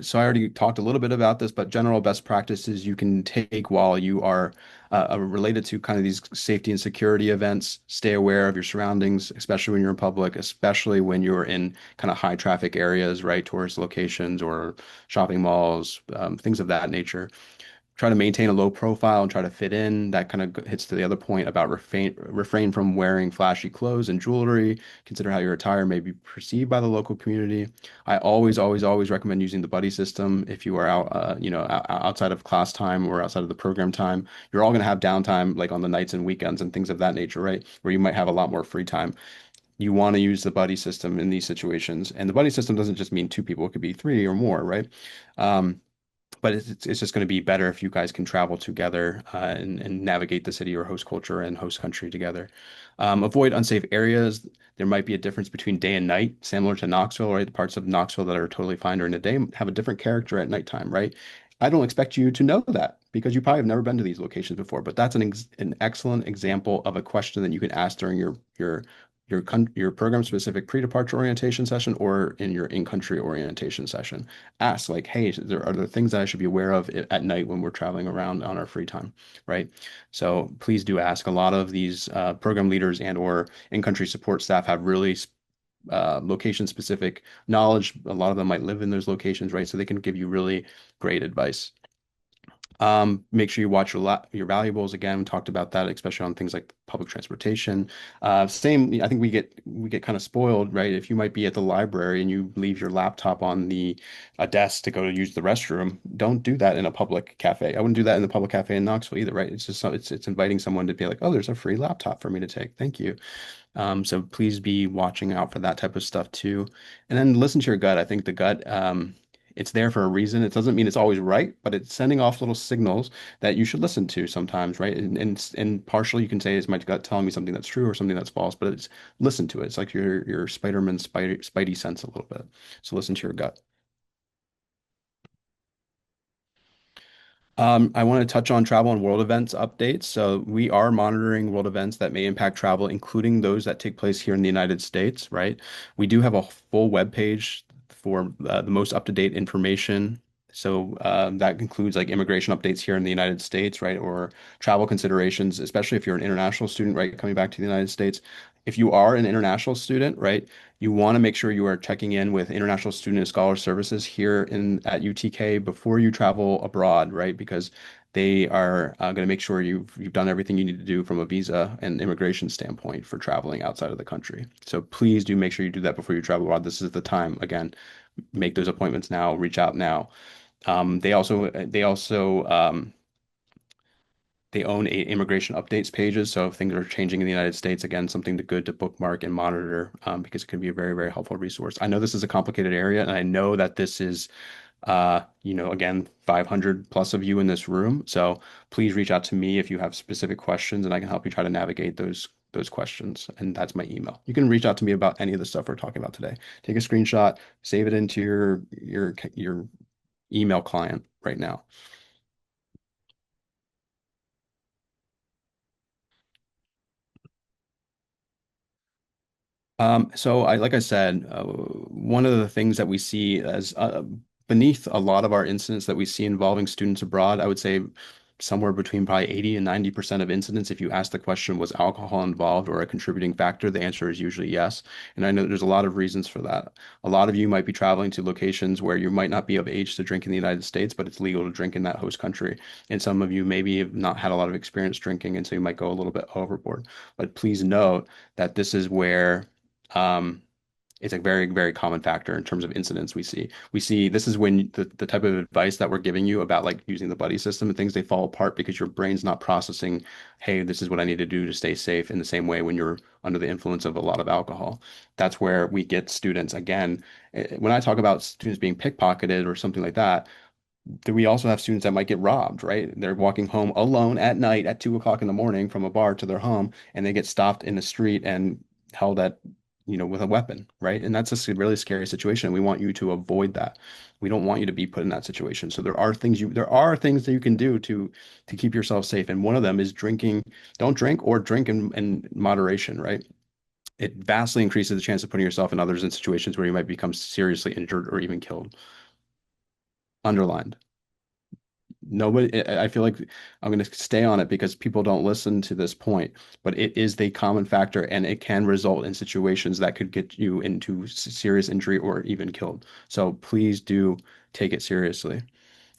So I already talked a little bit about this, but general best practices you can take while you are related to kind of these safety and security events. Stay aware of your surroundings, especially when you're in public, especially when you're in kind of high traffic areas, right? Tourist locations or shopping malls, things of that nature. Try to maintain a low profile and try to fit in. That kind of hits to the other point about refrain from wearing flashy clothes and jewelry. Consider how your attire may be perceived by the local community. I always, always, always recommend using the buddy system if you are out, outside of class time or outside of the program time. You're all going to have downtime, like on the nights and weekends and things of that nature, right? Where you might have a lot more free time. You want to use the buddy system in these situations, and the buddy system doesn't just mean two people; it could be three or more, right? Um, but it's just going to be better if you guys can travel together and navigate the city or host culture and host country together. Avoid unsafe areas. There might be a difference between day and night, similar to Knoxville, right? The parts of Knoxville that are totally fine during the day have a different character at nighttime, right? I don't expect you to know that because you probably have never been to these locations before, but that's an excellent example of a question that you can ask during your program specific pre-departure orientation session or in your in-country orientation session. Ask like, hey, are there things that I should be aware of at night when we're traveling around on our free time, right? So please do ask. A lot of these program leaders and or in-country support staff have really location specific knowledge. A lot of them might live in those locations, right? So they can give you really great advice. Make sure you watch your valuables. Again, we talked about that, especially on things like public transportation. Same, I think we get kind of spoiled, right? If you might be at the library and you leave your laptop on a desk to go to use the restroom, don't do that in a public cafe. I wouldn't do that in the public cafe in Knoxville either, right? It's just it's inviting someone to be like, oh, there's a free laptop for me to take. Thank you. So please be watching out for that type of stuff too. And then listen to your gut. I think the gut, it's there for a reason. It doesn't mean it's always right, but it's sending off little signals that you should listen to sometimes, right? And partially you can say, is my gut telling me something that's true or something that's false, but it's listen to it. It's like your Spider-Man spidey sense a little bit. So listen to your gut. I want to touch on travel and world events updates. So we are monitoring world events that may impact travel, including those that take place here in the United States, right? We do have a full web page for the most up-to-date information. So that includes like immigration updates here in the United States, right? Or travel considerations, especially if you're an international student, right? Coming back to the United States. If you are an international student, right? You want to make sure you are checking in with International Student and Scholar Services here at UTK before you travel abroad, right? Because they are going to make sure you've done everything you need to do from a visa and immigration standpoint for traveling outside of the country. So please do make sure you do that before you travel abroad. This is the time. Again, make those appointments now. Reach out now. They own immigration updates pages, so if things are changing in the United States, again, something good to bookmark and monitor because it can be a very, very helpful resource. I know this is a complicated area, and I know that this is, again, 500 plus of you in this room. So please reach out to me if you have specific questions, and I can help you try to navigate those questions. And that's my email. You can reach out to me about any of the stuff we're talking about today. Take a screenshot, save it into your email client right now. Like I said, one of the things that we see as beneath a lot of our incidents that we see involving students abroad, I would say somewhere between probably 80 and 90% of incidents, if you ask the question, was alcohol involved or a contributing factor, the answer is usually yes. And I know there's a lot of reasons for that. A lot of you might be traveling to locations where you might not be of age to drink in the United States, but it's legal to drink in that host country. And some of you maybe have not had a lot of experience drinking, and so you might go a little bit overboard. But please note that this is where it's a very, very common factor in terms of incidents we see. We see this is when the type of advice that we're giving you about like using the buddy system and things, they fall apart because your brain's not processing, hey, this is what I need to do to stay safe in the same way when you're under the influence of a lot of alcohol. That's where we get students. Again, when I talk about students being pickpocketed or something like that, we also have students that might get robbed, right? They're walking home alone at night at 2 o'clock in the morning from a bar to their home, and they get stopped in the street and held at, with a weapon, right? And that's a really scary situation. We want you to avoid that. We don't want you to be put in that situation. So there are things that you can do to keep yourself safe. And one of them is drinking. Don't drink or drink in moderation, right? It vastly increases the chance of putting yourself and others in situations where you might become seriously injured or even killed. Underlined. Nobody, I feel like I'm going to stay on it because people don't listen to this point, but it is the common factor and it can result in situations that could get you into serious injury or even killed. So please do take it seriously.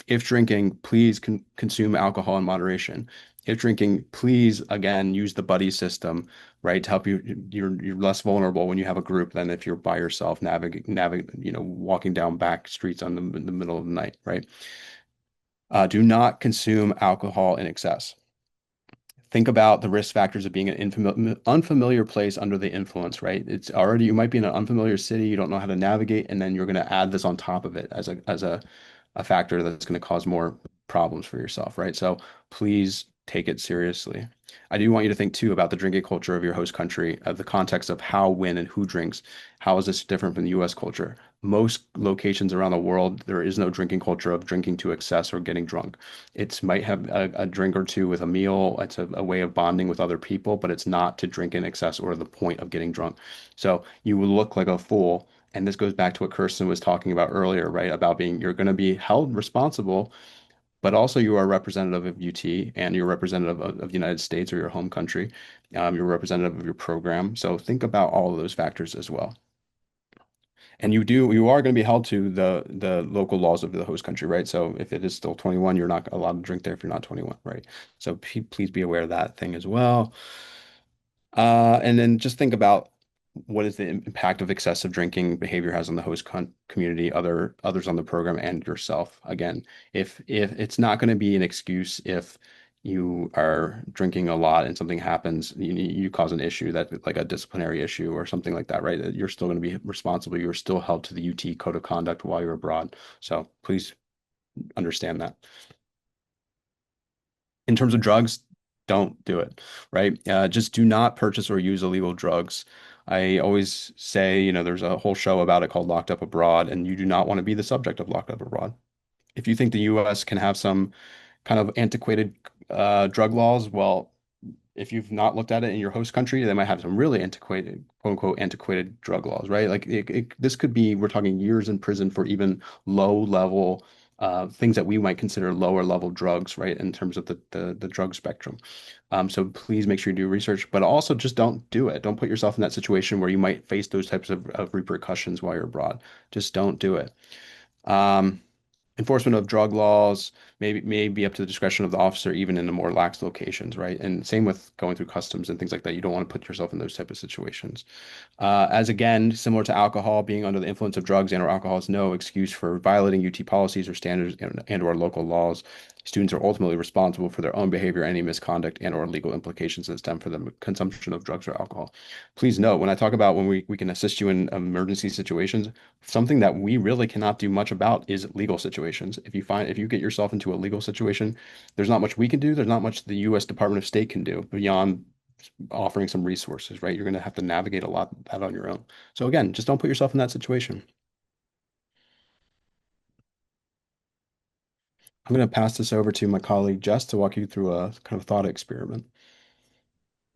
If drinking, please consume alcohol in moderation. If drinking, please again use the buddy system, right, to help you. You're less vulnerable when you have a group than if you're by yourself walking down back streets in the middle of the night, right? Do not consume alcohol in excess. Think about the risk factors of being in an unfamiliar place under the influence, right? It's already, you might be in an unfamiliar city, you don't know how to navigate, and then you're going to add this on top of it as a factor that's going to cause more problems for yourself, right? So please take it seriously. I do want you to think too about the drinking culture of your host country, of the context of how, when, and who drinks. How is this different from the US culture? Most locations around the world, there is no drinking culture of drinking to excess or getting drunk. It might have a drink or two with a meal. It's a way of bonding with other people, but it's not to drink in excess or the point of getting drunk. So you will look like a fool. And this goes back to what Kirsten was talking about earlier, right? About you're going to be held responsible, but also you are a representative of UT and you're representative of the United States or your home country. You're representative of your program. So think about all of those factors as well. And you are going to be held to the local laws of the host country, right? So if it is still 21, you're not allowed to drink there if you're not 21, right? So please be aware of that thing as well. And then just think about what is the impact of excessive drinking behavior has on the host community, others on the program, and yourself. Again, if it's not going to be an excuse if you are drinking a lot and something happens, you cause an issue that like a disciplinary issue or something like that, right? You're still going to be responsible. You're still held to the UT code of conduct while you're abroad. So please understand that. In terms of drugs, don't do it, right? Just do not purchase or use illegal drugs. I always say, there's a whole show about it called Locked Up Abroad, and you do not want to be the subject of Locked Up Abroad. If you think the US can have some kind of antiquated drug laws, well, if you've not looked at it in your host country, they might have some really antiquated, quote unquote, antiquated drug laws, right? Like this could be, we're talking years in prison for even low level things that we might consider lower level drugs, right? In terms of the drug spectrum. So please make sure you do research, but also just don't do it. Don't put yourself in that situation where you might face those types of repercussions while you're abroad. Just don't do it. Enforcement of drug laws may be up to the discretion of the officer, even in the more lax locations, right? And same with going through customs and things like that. You don't want to put yourself in those type of situations. As again, similar to alcohol, being under the influence of drugs and or alcohol is no excuse for violating UT policies or standards and or local laws. Students are ultimately responsible for their own behavior, any misconduct and or legal implications that stem from the consumption of drugs or alcohol. Please note, when I talk about when we can assist you in emergency situations, something that we really cannot do much about is legal situations. If you get yourself into a legal situation, there's not much we can do. There's not much the U.S. Department of State can do beyond offering some resources, right? You're going to have to navigate a lot of that on your own. So again, just don't put yourself in that situation. I'm going to pass this over to my colleague Jess to walk you through a kind of thought experiment.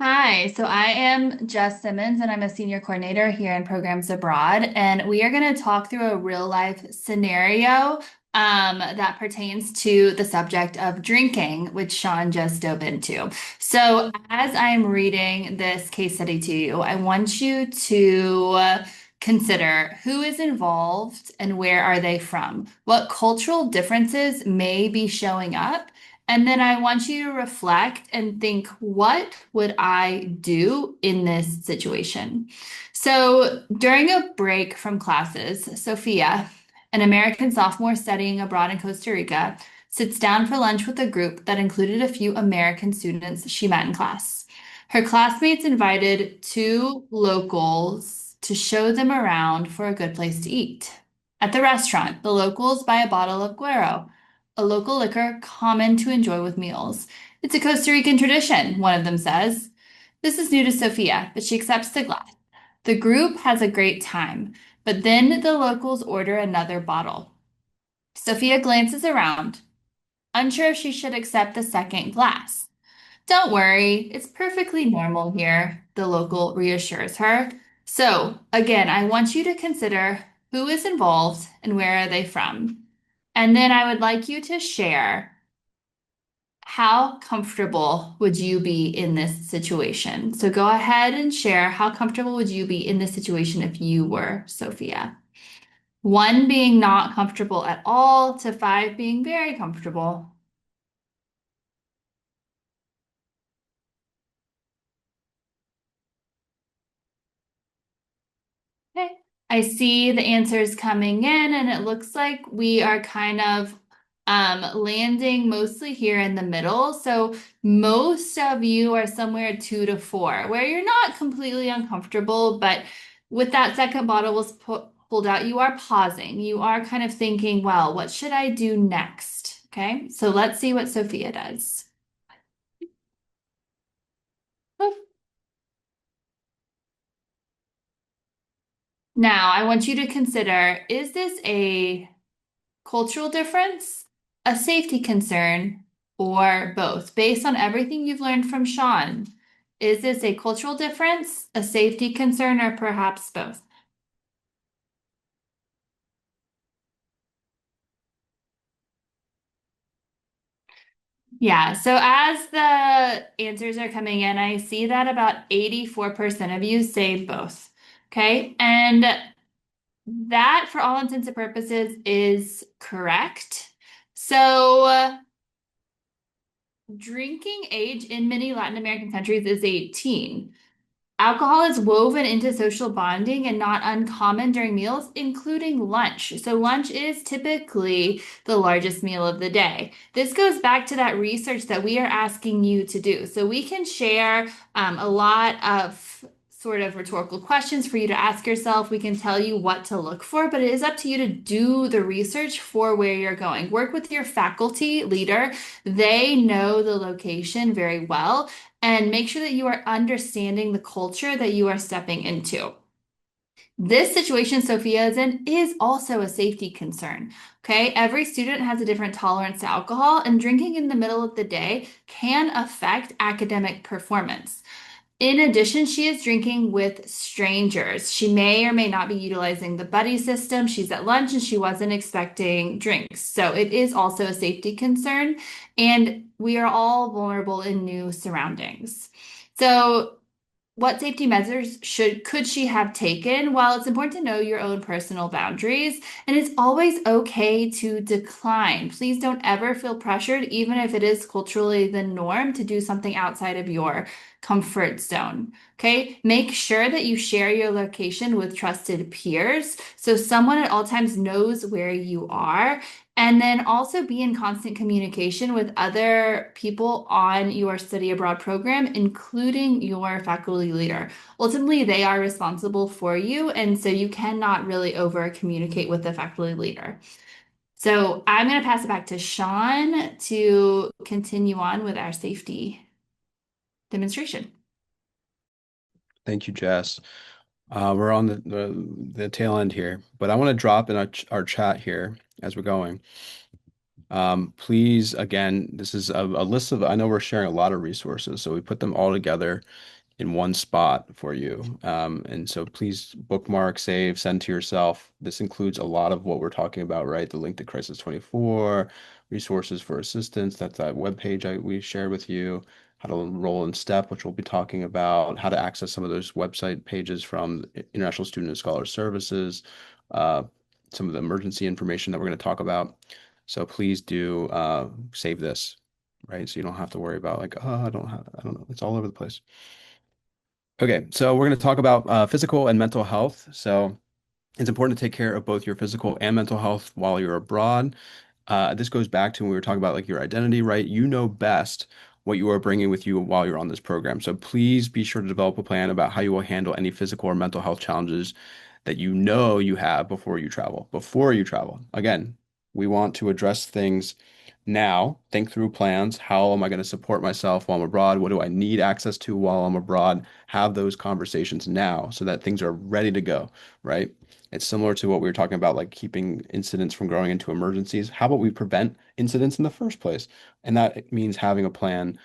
Hi, so I am Jess Simmons and I'm a senior coordinator here in Programs Abroad. And we are going to talk through a real life scenario that pertains to the subject of drinking, which Sean just dove into. So, as I'm reading this case study to you, I want you to consider who is involved and where are they from? What cultural differences may be showing up? And then I want you to reflect and think, what would I do in this situation? So during a break from classes, Sophia, an American sophomore studying abroad in Costa Rica, sits down for lunch with a group that included a few American students she met in class. Her classmates invited two locals to show them around for a good place to eat. At the restaurant, the locals buy a bottle of Guero, a local liquor common to enjoy with meals. It's a Costa Rican tradition, one of them says. This is new to Sophia, but she accepts the glass. The group has a great time, but then the locals order another bottle. Sophia glances around, unsure if she should accept the second glass. Don't worry, it's perfectly normal here, the local reassures her. So, again, I want you to consider who is involved and where are they from. And then I would like you to share how comfortable would you be in this situation? So go ahead and share how comfortable would you be in this situation if you were Sophia? One being not comfortable at all to five being very comfortable. Okay. I see the answers coming in, and it looks like we are kind of landing mostly here in the middle. So most of you are somewhere 2 to 4, where you're not completely uncomfortable, but with that second bottle was pulled out, you are pausing. You are kind of thinking, well, what should I do next? Okay, so let's see what Sophia does. Now, I want you to consider, is this a cultural difference, a safety concern, or both? Based on everything you've learned from Sean, is this a cultural difference, a safety concern, or perhaps both? Yeah, so as the answers are coming in, I see that about 84% of you say both. Okay, and that, for all intents and purposes, is correct. So, drinking age in many Latin American countries is 18. Alcohol is woven into social bonding and not uncommon during meals, including lunch. So, lunch is typically the largest meal of the day. This goes back to that research that we are asking you to do. So, we can share a lot of sort of rhetorical questions for you to ask yourself. We can tell you what to look for, but it is up to you to do the research for where you're going. Work with your faculty leader, they know the location very well, and make sure that you are understanding the culture that you are stepping into. This situation Sophia is in is also a safety concern. Okay, every student has a different tolerance to alcohol, and drinking in the middle of the day can affect academic performance. In addition, she is drinking with strangers. She may or may not be utilizing the buddy system. She's at lunch and she wasn't expecting drinks. So it is also a safety concern. And we are all vulnerable in new surroundings. So what safety measures could she have taken? Well, it's important to know your own personal boundaries, and it's always okay to decline. Please don't ever feel pressured, even if it is culturally the norm, to do something outside of your comfort zone. Okay, make sure that you share your location with trusted peers so someone at all times knows where you are. And then also be in constant communication with other people on your study abroad program, including your faculty leader. Ultimately, they are responsible for you, and so you cannot really over communicate with the faculty leader. So I'm going to pass it back to Sean to continue on with our safety demonstration.
Thank you, Jess. We're on the tail end here, but I want to drop in our chat here as we're going. Please, again, this is a list of, I know we're sharing a lot of resources, so we put them all together in one spot for you. And so please bookmark, save, send to yourself. This includes a lot of what we're talking about, right? The link to Crisis 24, resources for assistance. That's that webpage we shared with you. How to enroll in STEP, which we'll be talking about. How to access some of those website pages from International Student and Scholar Services. Uh, some of the emergency information that we're going to talk about. So please do save this, right? So you don't have to worry about like, oh, I don't know. It's all over the place. Okay, so we're going to talk about physical and mental health. So it's important to take care of both your physical and mental health while you're abroad. This goes back to when we were talking about like your identity, right? You know best what you are bringing with you while you're on this program. So please be sure to develop a plan about how you will handle any physical or mental health challenges that you know you have before you travel. Before you travel. Again, we want to address things now. Think through plans. How am I going to support myself while I'm abroad? What do I need access to while I'm abroad? Have those conversations now so that things are ready to go, right? It's similar to what we were talking about, like keeping incidents from growing into emergencies. How about we prevent incidents in the first place? And that means having a plan,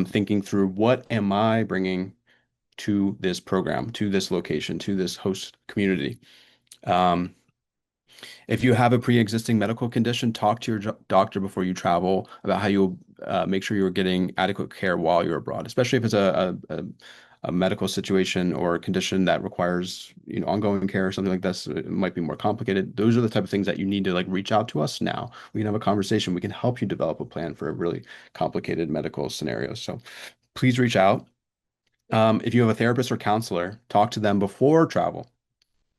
thinking through what am I bringing to this program, to this location, to this host community. If you have a pre-existing medical condition, talk to your doctor before you travel about how you'll make sure you're getting adequate care while you're abroad, especially if it's a medical situation or a condition that requires, ongoing care or something like this. It might be more complicated. Those are the type of things that you need to like reach out to us now. We can have a conversation. We can help you develop a plan for a really complicated medical scenario. So please reach out. If you have a therapist or counselor, talk to them before travel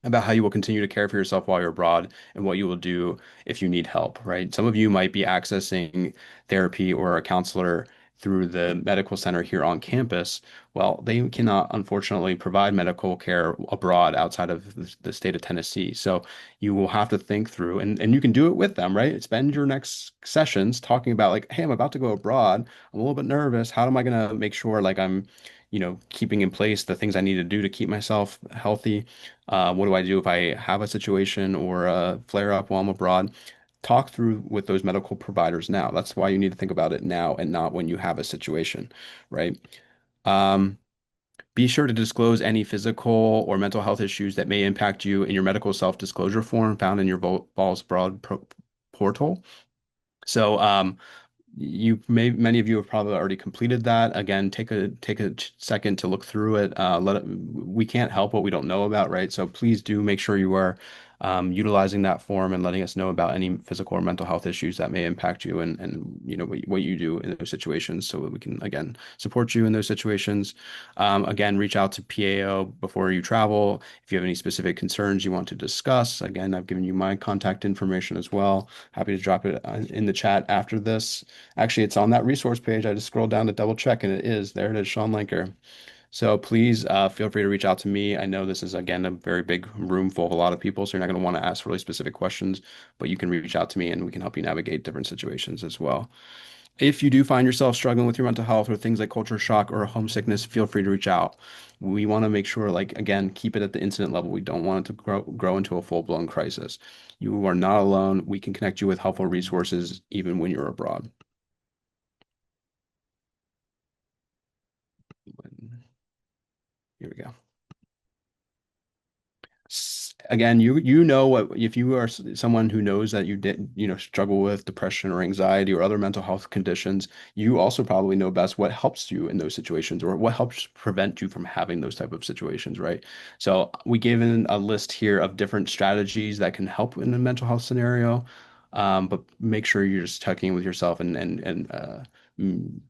about how you will continue to care for yourself while you're abroad and what you will do if you need help, right? Some of you might be accessing therapy or a counselor through the medical center here on campus. Well, they cannot, unfortunately, provide medical care abroad outside of the state of Tennessee. So you will have to think through, and you can do it with them, right? Spend your next sessions talking about like, hey, I'm about to go abroad. I'm a little bit nervous. How am I going to make sure like I'm keeping in place the things I need to do to keep myself healthy. What do I do if I have a situation or a flare up while I'm abroad? Talk through with those medical providers now. That's why you need to think about it now and not when you have a situation, right? Um, be sure to disclose any physical or mental health issues that may impact you in your medical self-disclosure form found in your Vols Broad portal. So, many of you have probably already completed that. Again, take a second to look through it. We can't help what we don't know about, right? So please do make sure you are utilizing that form and letting us know about any physical or mental health issues that may impact you and what you do in those situations so that we can again support you in those situations. Again, reach out to PAO before you travel. If you have any specific concerns you want to discuss, again, I've given you my contact information as well. Happy to drop it in the chat after this. Actually, it's on that resource page. I just scrolled down to double check and it is. There it is, Sean Lenker. So please feel free to reach out to me. I know this is, again, a very big room full of a lot of people, so you're not going to want to ask really specific questions, but you can reach out to me and we can help you navigate different situations as well. If you do find yourself struggling with your mental health or things like culture shock or homesickness, feel free to reach out. We want to make sure, like, again, keep it at the incident level. We don't want it to grow into a full-blown crisis. You are not alone. We can connect you with helpful resources even when you're abroad. Here we go. Again, you know what if you are someone who knows that you did struggle with depression or anxiety or other mental health conditions, you also probably know best what helps you in those situations or what helps prevent you from having those type of situations, right? So we gave in a list here of different strategies that can help in a mental health scenario, but make sure you're just checking with yourself and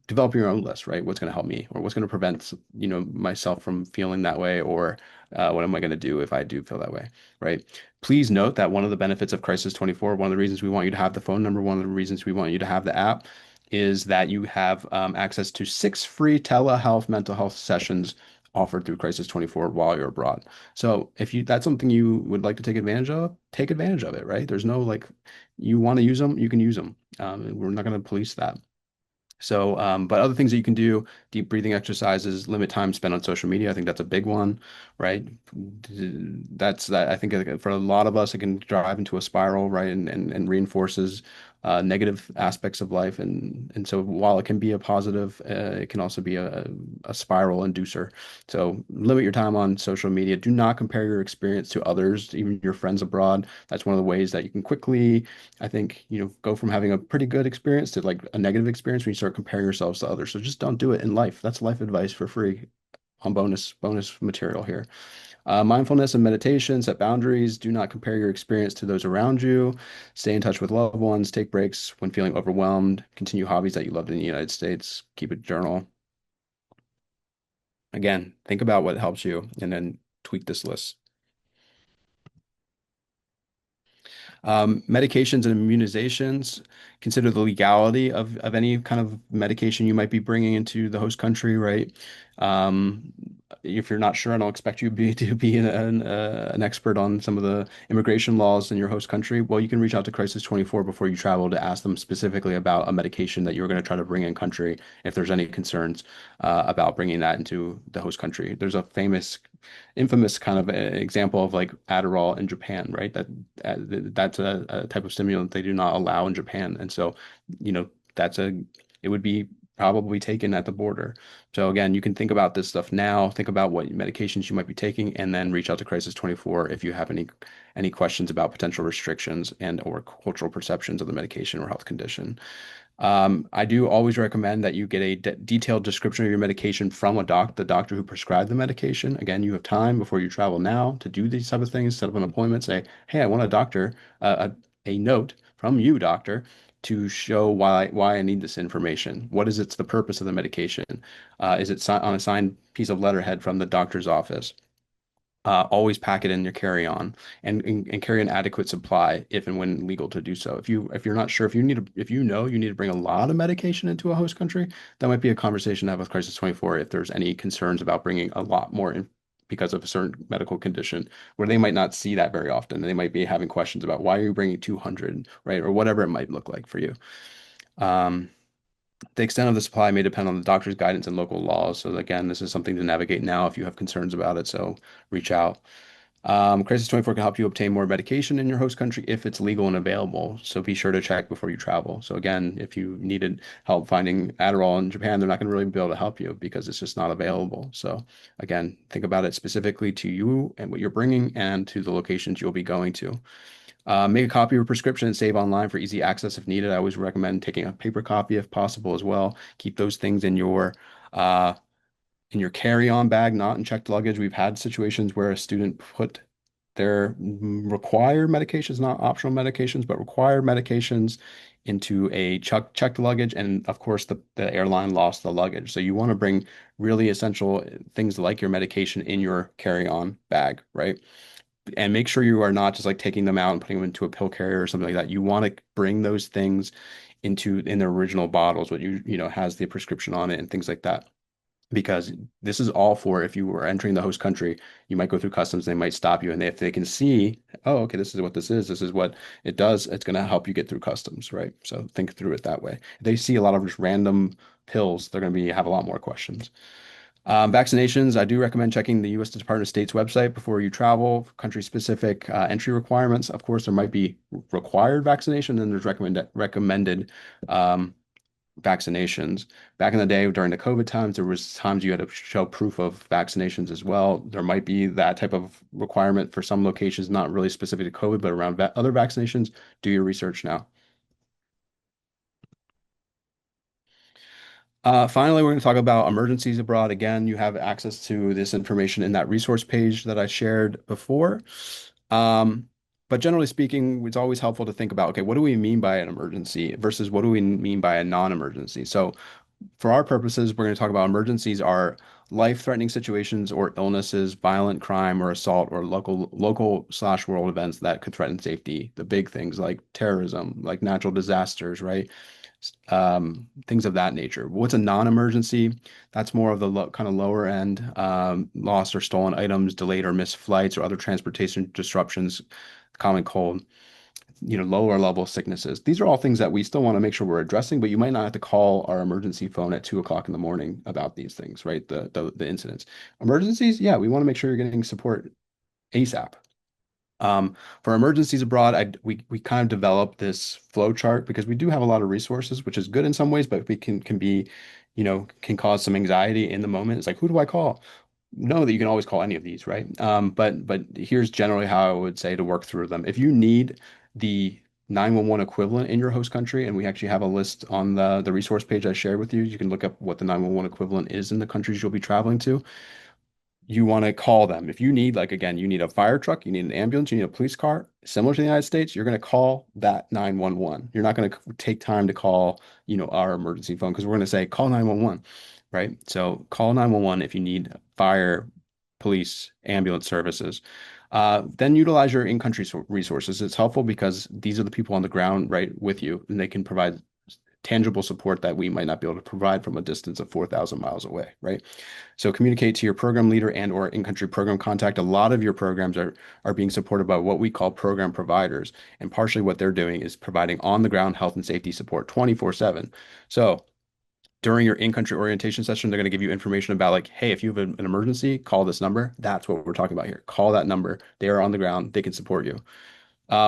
develop your own list, right? What's going to help me or what's going to prevent myself from feeling that way or what am I going to do if I do feel that way, right? Please note that one of the benefits of Crisis 24, one of the reasons we want you to have the phone number, one of the reasons we want you to have the app is that you have access to 6 free telehealth mental health sessions offered through Crisis 24 while you're abroad. So if that's something you would like to take advantage of, take advantage of it, right? There's no like, you want to use them, you can use them. We're not going to police that. So, but other things that you can do, deep breathing exercises, limit time spent on social media. I think that's a big one, right? That's that. I think for a lot of us, it can drive into a spiral, right? And reinforces negative aspects of life, and so while it can be a positive, it can also be a spiral inducer. So limit your time on social media. Do not compare your experience to others, even your friends abroad. That's one of the ways that you can quickly, I think, go from having a pretty good experience to like a negative experience when you start comparing yourselves to others. So just don't do it in life. That's life advice for free on bonus material here. Mindfulness and meditation, set boundaries. Do not compare your experience to those around you. Stay in touch with loved ones. Take breaks when feeling overwhelmed. Continue hobbies that you loved in the United States. Keep a journal. Again, think about what helps you and then tweak this list. Medications and immunizations. Consider the legality of any kind of medication you might be bringing into the host country, right? If you're not sure, I don't expect you to be an expert on some of the immigration laws in your host country. Well, you can reach out to Crisis 24 before you travel to ask them specifically about a medication that you're going to try to bring in country if there's any concerns about bringing that into the host country. There's a infamous kind of example of like Adderall in Japan, right? That's a type of stimulant they do not allow in Japan, and so it would be probably taken at the border. So again, you can think about this stuff now, think about what medications you might be taking, and then reach out to Crisis 24 if you have any questions about potential restrictions and or cultural perceptions of the medication or health condition. I do always recommend that you get a detailed description of your medication from the doctor who prescribed the medication. Again, you have time before you travel now to do these type of things, set up an appointment, say, hey, I want a note from you, doctor, to show why I need this information. What is the purpose of the medication? Is it on a signed piece of letterhead from the doctor's office? Always pack it in your carry-on and carry an adequate supply if and when legal to do so. If you're not sure, if you need to bring a lot of medication into a host country, that might be a conversation to have with Crisis 24 if there's any concerns about bringing a lot more in because of a certain medical condition where they might not see that very often. They might be having questions about why are you bringing 200, right? Or whatever it might look like for you. The extent of the supply may depend on the doctor's guidance and local laws. So again, this is something to navigate now if you have concerns about it. So reach out. Crisis 24 can help you obtain more medication in your host country if it's legal and available. So be sure to check before you travel. So again, if you needed help finding Adderall in Japan, they're not going to really be able to help you because it's just not available. So again, think about it specifically to you and what you're bringing and to the locations you'll be going to. Make a copy of your prescription and save online for easy access if needed. I always recommend taking a paper copy if possible as well. Keep those things in your carry-on bag, not in checked luggage. We've had situations where a student put their required medications, not optional medications, but required medications into a checked luggage. And of course, the airline lost the luggage. So you want to bring really essential things like your medication in your carry-on bag, right? And make sure you are not just like taking them out and putting them into a pill carrier or something like that. You want to bring those things in their original bottles, what has the prescription on it and things like that. Because this is all for if you were entering the host country, you might go through customs, they might stop you. And if they can see, oh, okay, this is what this is what it does, it's going to help you get through customs, right? So think through it that way. If they see a lot of just random pills, they're going to have a lot more questions. Vaccinations, I do recommend checking the U.S. Department of State's website before you travel, country-specific entry requirements. Of course, there might be required vaccination, and there's recommended vaccinations. Back in the day during the COVID times, there was times you had to show proof of vaccinations as well. There might be that type of requirement for some locations, not really specific to COVID, but around other vaccinations. Do your research now. Finally, we're going to talk about emergencies abroad. Again, you have access to this information in that resource page that I shared before. But generally speaking, it's always helpful to think about, okay, what do we mean by an emergency versus what do we mean by a non-emergency? So for our purposes, we're going to talk about emergencies are life-threatening situations or illnesses, violent crime or assault, or local/world events that could threaten safety. The big things like terrorism, like natural disasters, right? Things of that nature. What's a non-emergency? That's more of the kind of lower end, lost or stolen items, delayed or missed flights, or other transportation disruptions, common cold, lower level sicknesses. These are all things that we still want to make sure we're addressing, but you might not have to call our emergency phone at 2 o'clock in the morning about these things, right? The incidents. Emergencies, yeah, we want to make sure you're getting support ASAP. For emergencies abroad, we kind of developed this flow chart because we do have a lot of resources, which is good in some ways, but we can be, can cause some anxiety in the moment. It's like, who do I call? Know that you can always call any of these, right? But here's generally how I would say to work through them. If you need the 911 equivalent in your host country, and we actually have a list on the resource page I shared with you, you can look up what the 911 equivalent is in the countries you'll be traveling to. You want to call them. If you need, like, again, you need a fire truck, you need an ambulance, you need a police car, similar to the United States, you're going to call that 911. You're not going to take time to call, our emergency phone because we're going to say call 911, right? So call 911 if you need fire, police, ambulance services. Then utilize your in-country resources. It's helpful because these are the people on the ground right with you, and they can provide tangible support that we might not be able to provide from a distance of 4,000 miles away, right? So communicate to your program leader and or in-country program contact. A lot of your programs are being supported by what we call program providers, and partially what they're doing is providing on-the-ground health and safety support 24/7. So during your in-country orientation session, they're going to give you information about, like, hey, if you have an emergency, call this number. That's what we're talking about here. Call that number. They are on the ground. They can support you.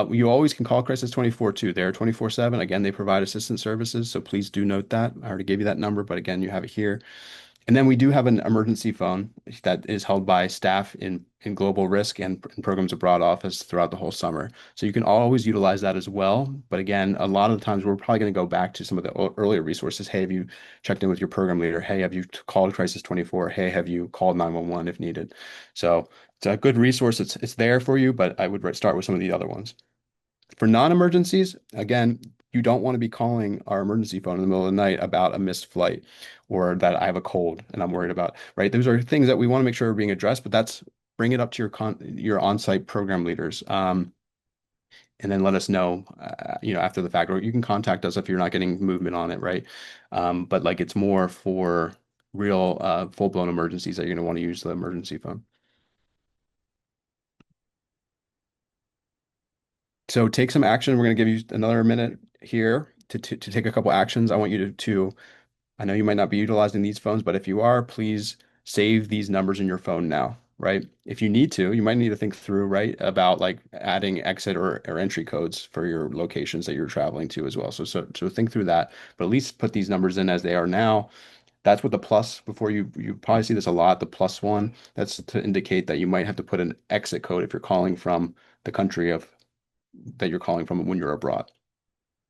You always can call Crisis 24 too. They're 24/7. Again, they provide assistance services, so please do note that. I already gave you that number, but again, you have it here. And then we do have an emergency phone that is held by staff in global risk and programs abroad office throughout the whole summer. So you can always utilize that as well. But again, a lot of the times we're probably going to go back to some of the earlier resources. Hey, have you checked in with your program leader? Hey, have you called Crisis 24? Hey, have you called 911 if needed? So it's a good resource. It's there for you, but I would start with some of the other ones. For non-emergencies, again, you don't want to be calling our emergency phone in the middle of the night about a missed flight or that I have a cold and I'm worried about, right? Those are things that we want to make sure are being addressed, but bring it up to your on-site program leaders. And then let us know, after the fact, or you can contact us if you're not getting movement on it, right? But like it's more for real full-blown emergencies that you're going to want to use the emergency phone. So take some action. We're going to give you another minute here to take a couple actions. I want you I know you might not be utilizing these phones, but if you are, please save these numbers in your phone now, right? If you need to, you might need to think through, right, about like adding exit or entry codes for your locations that you're traveling to as well. So think through that, but at least put these numbers in as they are now. That's what the plus, before you probably see this a lot, the plus one, that's to indicate that you might have to put an exit code if you're calling from the country that you're calling from when you're abroad.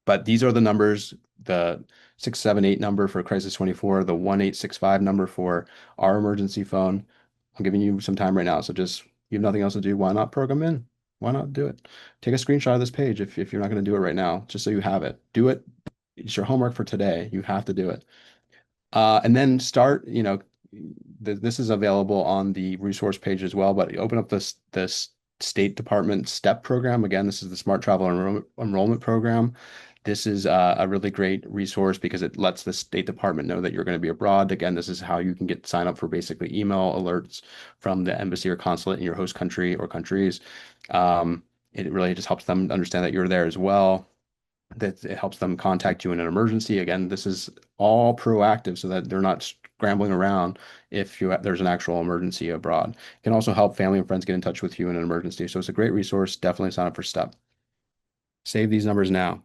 But these are the numbers, the 678 number for Crisis 24, the 1865 number for our emergency phone. I'm giving you some time right now. So just, you have nothing else to do. Why not program in? Why not do it? Take a screenshot of this page if you're not going to do it right now, just so you have it. Do it. It's your homework for today. You have to do it. And then start, this is available on the resource page as well, but open up this State Department STEP program. Again, this is the Smart Travel Enrollment Program. This is a really great resource because it lets the State Department know that you're going to be abroad. Again, this is how you can sign up for basically email alerts from the embassy or consulate in your host country or countries. It really just helps them understand that you're there as well, that it helps them contact you in an emergency. Again, this is all proactive so that they're not scrambling around if there's an actual emergency abroad. It can also help family and friends get in touch with you in an emergency. So it's a great resource. Definitely sign up for STEP. Save these numbers now.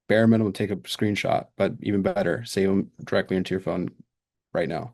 Bare minimum, take a screenshot, but even better, save them directly into your phone right now.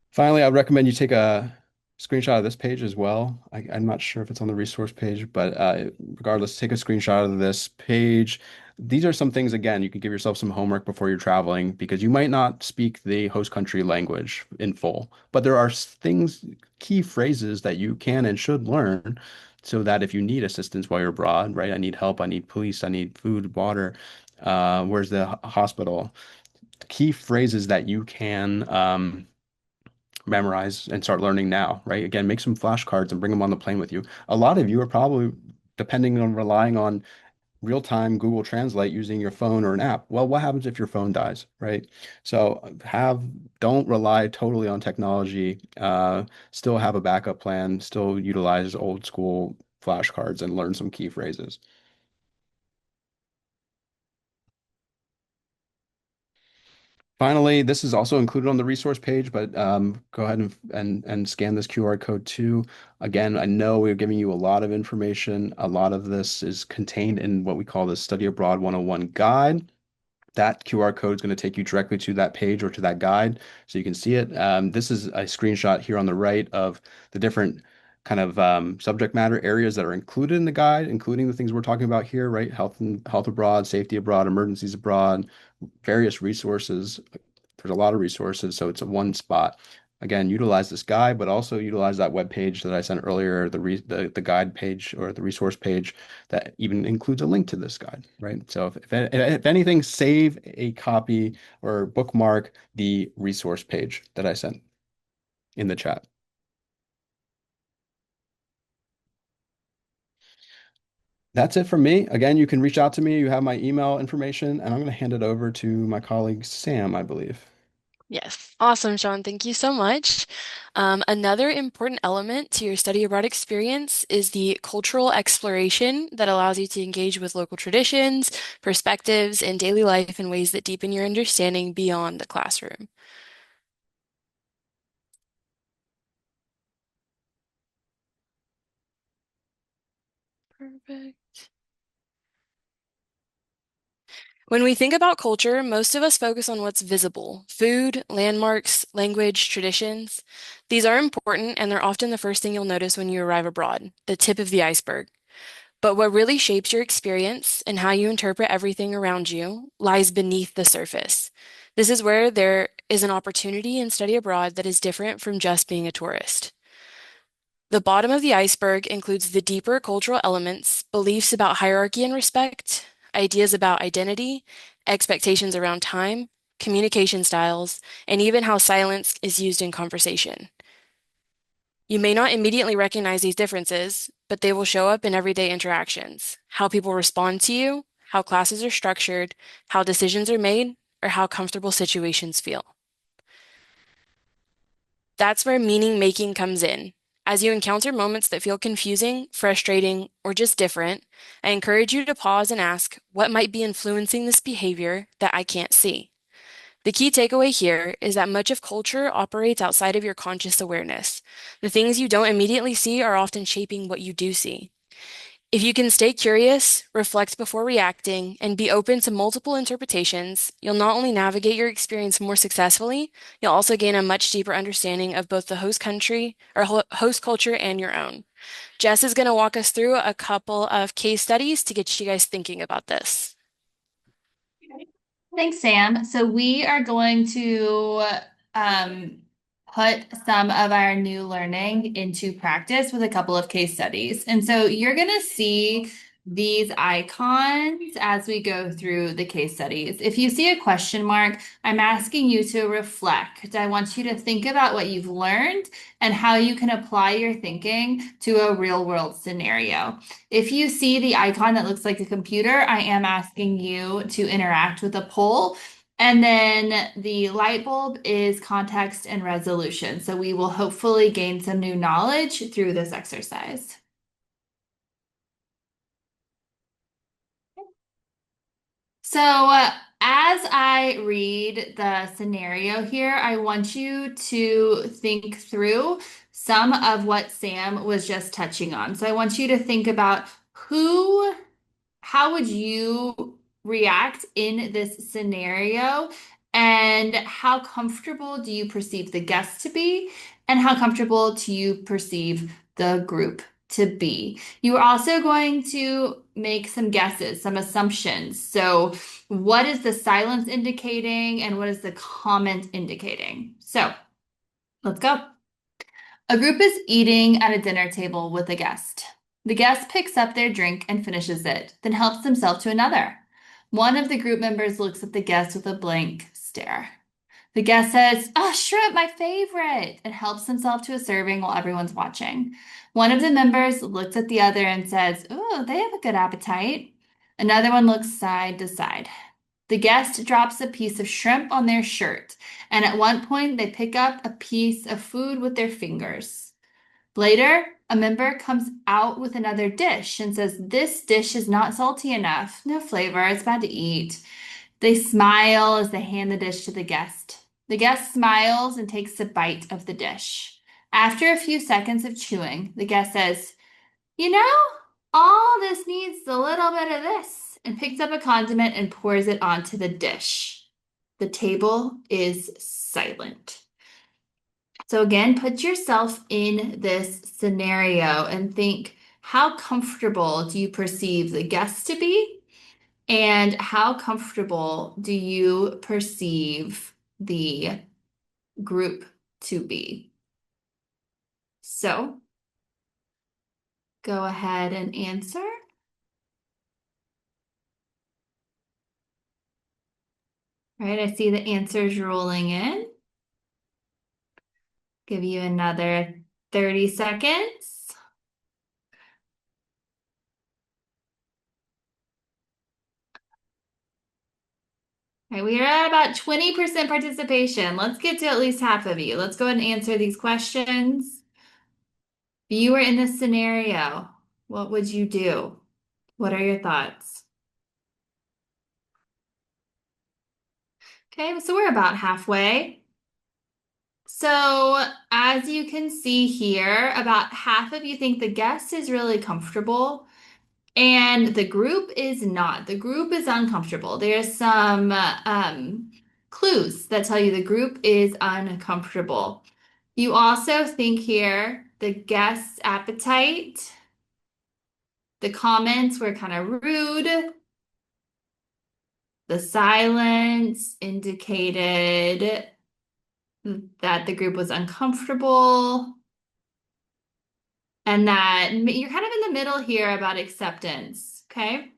Finally, I would recommend you take a screenshot of this page as well. I'm not sure if it's on the resource page, but regardless, take a screenshot of this page. These are some things, again, you can give yourself some homework before you're traveling because you might not speak the host country language in full, but there are things, key phrases that you can and should learn so that if you need assistance while you're abroad, right? I need help, I need police, I need food, water, where's the hospital? Key phrases that you can memorize and start learning now, right? Again, make some flashcards and bring them on the plane with you. A lot of you are probably depending on relying on real-time Google Translate using your phone or an app. Well, what happens if your phone dies, right? So don't rely totally on technology. Still have a backup plan. Still utilize old school flashcards and learn some key phrases. Finally, this is also included on the resource page, but go ahead and scan this QR code too. Again, I know we're giving you a lot of information. A lot of this is contained in what we call the Study Abroad 101 guide. That QR code is going to take you directly to that page or to that guide so you can see it. This is a screenshot here on the right of the different kind of subject matter areas that are included in the guide, including the things we're talking about here, right? Health abroad, safety abroad, emergencies abroad, various resources. There's a lot of resources, so it's a one spot. Again, utilize this guide, but also utilize that web page that I sent earlier, the guide page or the resource page that even includes a link to this guide, right? So if anything, save a copy or bookmark the resource page that I sent in the chat. That's it from me. Again, you can reach out to me. You have my email information, and I'm going to hand it over to my colleague Sam, I believe.
Yes, awesome, Sean. Thank you so much. Another important element to your study abroad experience is the cultural exploration that allows you to engage with local traditions, perspectives, and daily life in ways that deepen your understanding beyond the classroom. Perfect. When we think about culture, most of us focus on what's visible: food, landmarks, language, traditions. These are important, and they're often the first thing you'll notice when you arrive abroad, the tip of the iceberg. But what really shapes your experience and how you interpret everything around you lies beneath the surface. This is where there is an opportunity in study abroad that is different from just being a tourist. The bottom of the iceberg includes the deeper cultural elements, beliefs about hierarchy and respect, ideas about identity, expectations around time, communication styles, and even how silence is used in conversation. You may not immediately recognize these differences, but they will show up in everyday interactions: how people respond to you, how classes are structured, how decisions are made, or how comfortable situations feel. That's where meaning making comes in. As you encounter moments that feel confusing, frustrating, or just different, I encourage you to pause and ask, what might be influencing this behavior that I can't see? The key takeaway here is that much of culture operates outside of your conscious awareness. The things you don't immediately see are often shaping what you do see. If you can stay curious, reflect before reacting, and be open to multiple interpretations, you'll not only navigate your experience more successfully, you'll also gain a much deeper understanding of both the host country or host culture and your own. Jess is going to walk us through a couple of case studies to get you guys thinking about this.
Thanks, Sam. So we are going to put some of our new learning into practice with a couple of case studies. And so you're going to see these icons as we go through the case studies. If you see a question mark, I'm asking you to reflect. I want you to think about what you've learned and how you can apply your thinking to a real world scenario. If you see the icon that looks like a computer, I am asking you to interact with a poll. And then the light bulb is context and resolution. So we will hopefully gain some new knowledge through this exercise. So as I read the scenario here, I want you to think through some of what Sam was just touching on. So I want you to think about how would you react in this scenario, and how comfortable do you perceive the guest to be, and how comfortable do you perceive the group to be? You are also going to make some guesses, some assumptions. So what is the silence indicating and what is the comment indicating? So let's go. A group is eating at a dinner table with a guest. The guest picks up their drink and finishes it, then helps himself to another. One of the group members looks at the guest with a blank stare. The guest says, "Oh, shrimp, my favorite," and helps himself to a serving while everyone's watching. One of the members looks at the other and says, "Oh, they have a good appetite." Another one looks side to side. The guest drops a piece of shrimp on their shirt, and at one point they pick up a piece of food with their fingers. Later, a member comes out with another dish and says, "This dish is not salty enough. No flavor. It's bad to eat." They smile as they hand the dish to the guest. The guest smiles and takes a bite of the dish. After a few seconds of chewing, the guest says, "You know, all this needs a little bit of this," and picks up a condiment and pours it onto the dish. The table is silent. So again, put yourself in this scenario and think, how comfortable do you perceive the guest to be? And how comfortable do you perceive the group to be? So go ahead and answer. All right, I see the answers rolling in. Give you another 30 seconds. All right, we are at about 20% participation. Let's get to at least half of you. Let's go ahead and answer these questions. If you were in this scenario, what would you do? What are your thoughts? Okay, so we're about halfway. So as you can see here, about half of you think the guest is really comfortable and the group is not. The group is uncomfortable. There's some clues that tell you the group is uncomfortable. You also think here the guest's appetite, the comments were kind of rude. The silence indicated that the group was uncomfortable. And that you're kind of in the middle here about acceptance, okay?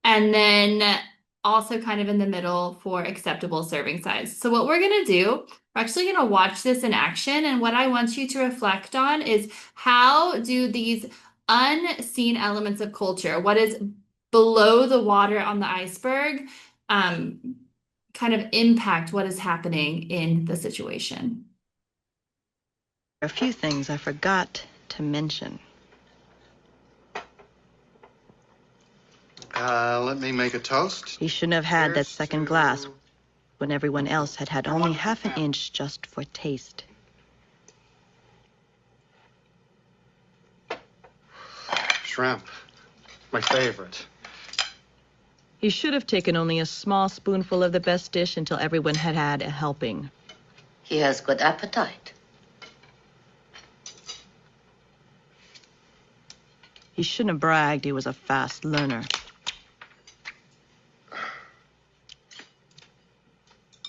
And then also kind of in the middle for acceptable serving size. So what we're gonna do, we're actually gonna watch this in action. And what I want you to reflect on is how do these unseen elements of culture, what is below the water on the iceberg, kind of impact what is happening in the situation.
A few things I forgot to mention.
Let me make a toast.
He shouldn't have had that second glass when everyone else had had only half an inch just for taste.
Shrimp. My favorite.
He should have taken only a small spoonful of the best dish until everyone had had a helping.
He has good appetite.
He shouldn't have bragged he was a fast learner.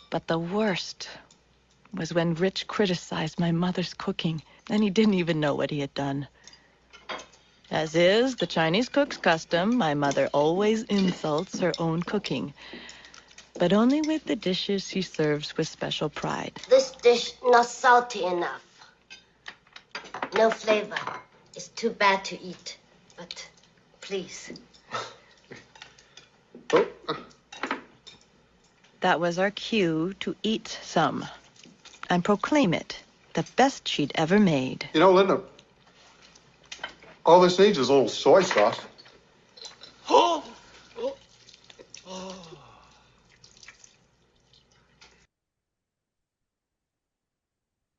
But the worst was when Rich criticized my mother's cooking, and he didn't even know what he had done. As is the Chinese cook's custom, my mother always insults her own cooking, but only with the dishes she serves with special pride.
This dish not salty enough. No flavor. It's too bad to eat. But please.
That was our cue to eat some and proclaim it the best she'd ever made.
You know, Linda, all this needs is a little soy sauce.
All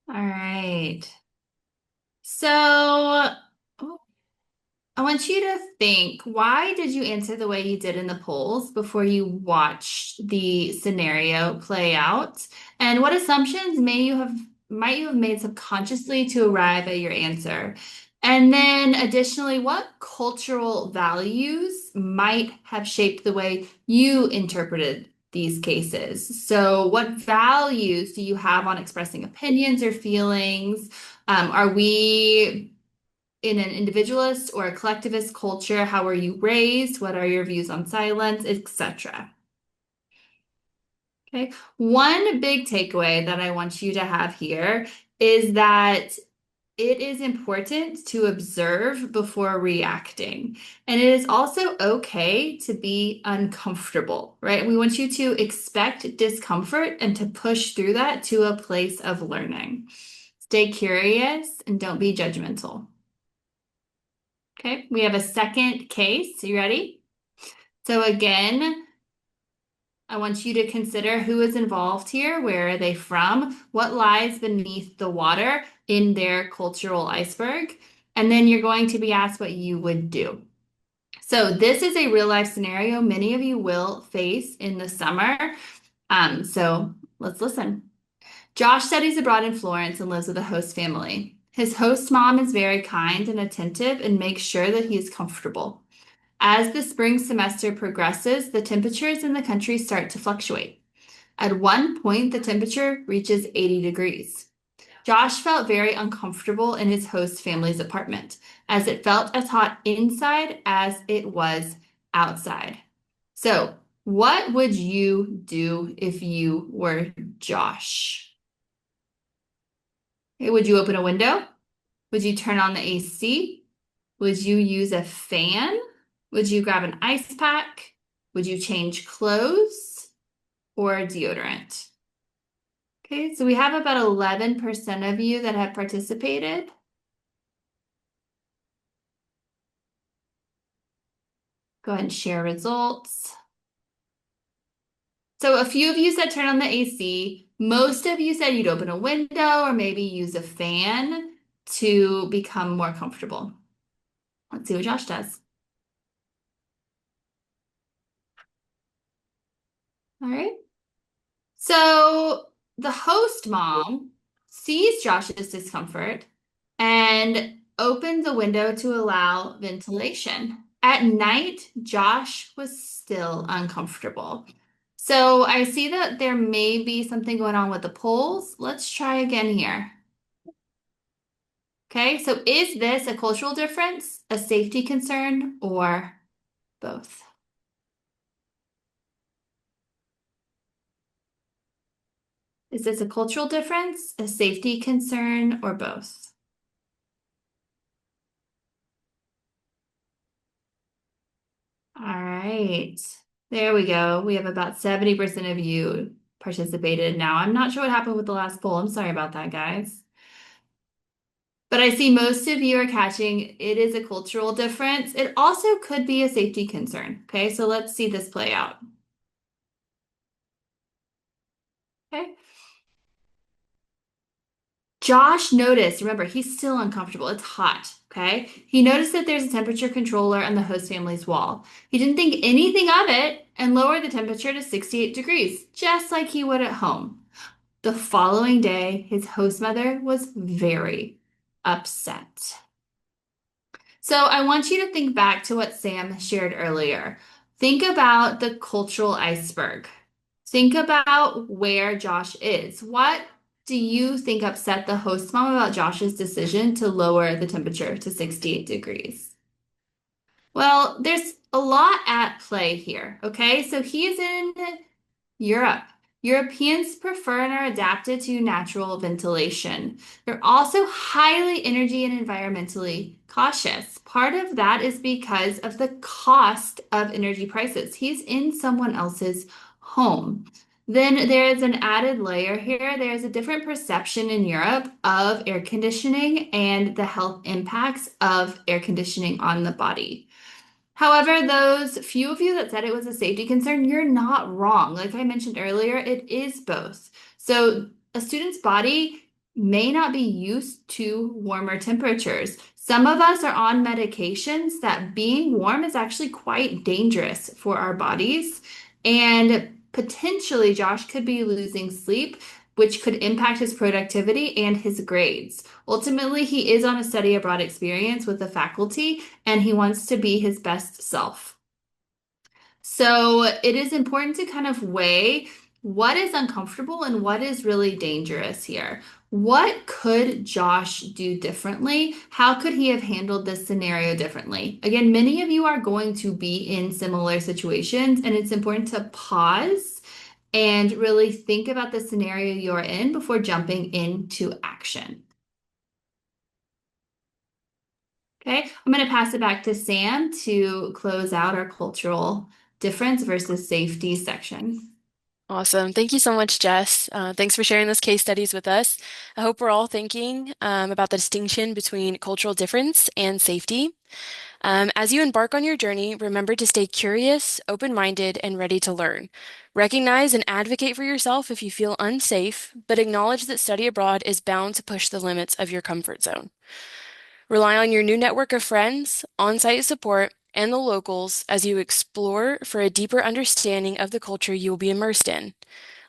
right. So I want you to think, why did you answer the way you did in the polls before you watched the scenario play out? And what assumptions might you have made subconsciously to arrive at your answer? And then additionally, what cultural values might have shaped the way you interpreted these cases? So what values do you have on expressing opinions or feelings? Are we in an individualist or a collectivist culture? How were you raised? What are your views on silence, etc.? Okay, one big takeaway that I want you to have here is that it is important to observe before reacting. And it is also okay to be uncomfortable, right? We want you to expect discomfort and to push through that to a place of learning. Stay curious and don't be judgmental. Okay, we have a second case. You ready? So again, I want you to consider who is involved here. Where are they from? What lies beneath the water in their cultural iceberg? And then you're going to be asked what you would do. So this is a real life scenario many of you will face in the summer. So let's listen. Josh studies abroad in Florence and lives with a host family. His host mom is very kind and attentive and makes sure that he is comfortable. As the spring semester progresses, the temperatures in the country start to fluctuate. At one point, the temperature reaches 80 degrees. Josh felt very uncomfortable in his host family's apartment, as it felt as hot inside as it was outside. So, what would you do if you were Josh? Okay, would you open a window? Would you turn on the AC? Would you use a fan? Would you grab an ice pack? Would you change clothes or deodorant? Okay, so we have about 11% of you that have participated. Go ahead and share results. So a few of you said turn on the AC. Most of you said you'd open a window or maybe use a fan to become more comfortable. Let's see what Josh does. All right. So the host mom sees Josh's discomfort and opens a window to allow ventilation. At night, Josh was still uncomfortable. So I see that there may be something going on with the polls. Let's try again here. Okay, so is this a cultural difference, a safety concern, or both? Is this a cultural difference, a safety concern, or both? All right, there we go. We have about 70% of you participated. Now, I'm not sure what happened with the last poll. I'm sorry about that, guys. But I see most of you are catching it is a cultural difference. It also could be a safety concern. Okay, so let's see this play out. Okay. Josh noticed, remember, he's still uncomfortable. It's hot, okay? He noticed that there's a temperature controller on the host family's wall. He didn't think anything of it and lowered the temperature to 68 degrees, just like he would at home. The following day, his host mother was very upset. So I want you to think back to what Sam shared earlier. Think about the cultural iceberg. Think about where Josh is. What do you think upset the host mom about Josh's decision to lower the temperature to 68 degrees? Well, there's a lot at play here, okay? So he's in Europe. Europeans prefer and are adapted to natural ventilation. They're also highly energy and environmentally cautious. Part of that is because of the cost of energy prices. He's in someone else's home. Then there's an added layer here. There's a different perception in Europe of air conditioning and the health impacts of air conditioning on the body. However, those few of you that said it was a safety concern, you're not wrong. Like I mentioned earlier, it is both. So a student's body may not be used to warmer temperatures. Some of us are on medications that being warm is actually quite dangerous for our bodies. And potentially, Josh could be losing sleep, which could impact his productivity and his grades. Ultimately, he is on a study abroad experience with the faculty, and he wants to be his best self. So it is important to kind of weigh what is uncomfortable and what is really dangerous here. What could Josh do differently? How could he have handled this scenario differently? Again, many of you are going to be in similar situations, and it's important to pause and really think about the scenario you're in before jumping into action. Okay, I'm going to pass it back to Sam to close out our cultural difference versus safety section.
Awesome. Thank you so much, Jess. Thanks for sharing those case studies with us. I hope we're all thinking about the distinction between cultural difference and safety. As you embark on your journey, remember to stay curious, open-minded, and ready to learn. Recognize and advocate for yourself if you feel unsafe, but acknowledge that study abroad is bound to push the limits of your comfort zone. Rely on your new network of friends, on-site support, and the locals as you explore for a deeper understanding of the culture you will be immersed in.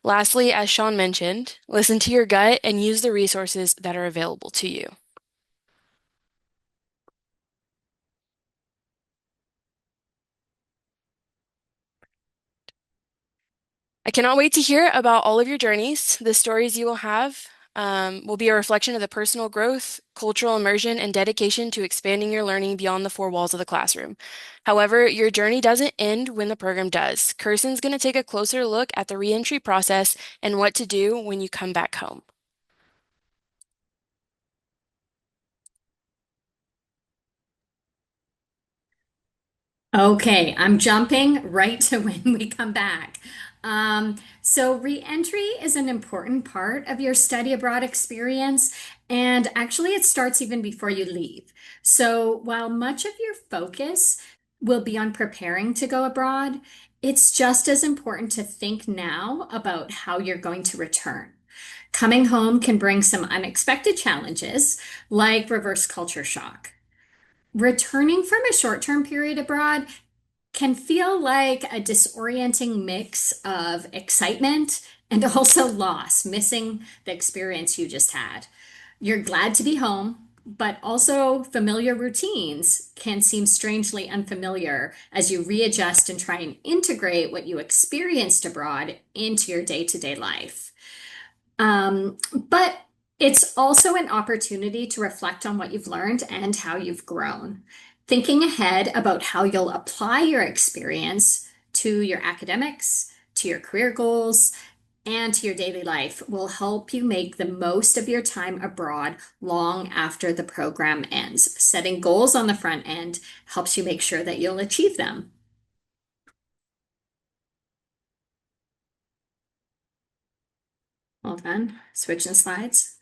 Lastly, as Sean mentioned, listen to your gut and use the resources that are available to you. I cannot wait to hear about all of your journeys. The stories you will have will be a reflection of the personal growth, cultural immersion, and dedication to expanding your learning beyond the four walls of the classroom. However, your journey doesn't end when the program does. Kirsten's going to take a closer look at the reentry process and what to do when you come back home.
Okay, I'm jumping right to when we come back. So reentry is an important part of your study abroad experience, and actually it starts even before you leave. So while much of your focus will be on preparing to go abroad, it's just as important to think now about how you're going to return. Coming home can bring some unexpected challenges, like reverse culture shock. Returning from a short-term period abroad can feel like a disorienting mix of excitement and also loss, missing the experience you just had. You're glad to be home, but also familiar routines can seem strangely unfamiliar as you readjust and try and integrate what you experienced abroad into your day-to-day life. But it's also an opportunity to reflect on what you've learned and how you've grown. Thinking ahead about how you'll apply your experience to your academics, to your career goals, and to your daily life will help you make the most of your time abroad long after the program ends. Setting goals on the front end helps you make sure that you'll achieve them. Hold on, switching slides.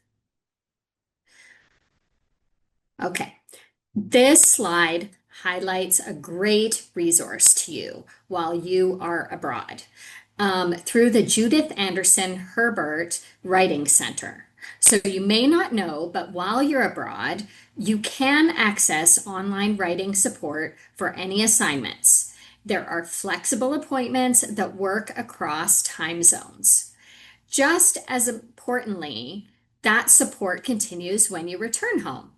Okay. This slide highlights a great resource to you while you are abroad through the Judith Anderson Herbert Writing Center. So you may not know, but while you're abroad, you can access online writing support for any assignments. There are flexible appointments that work across time zones. Just as importantly, that support continues when you return home.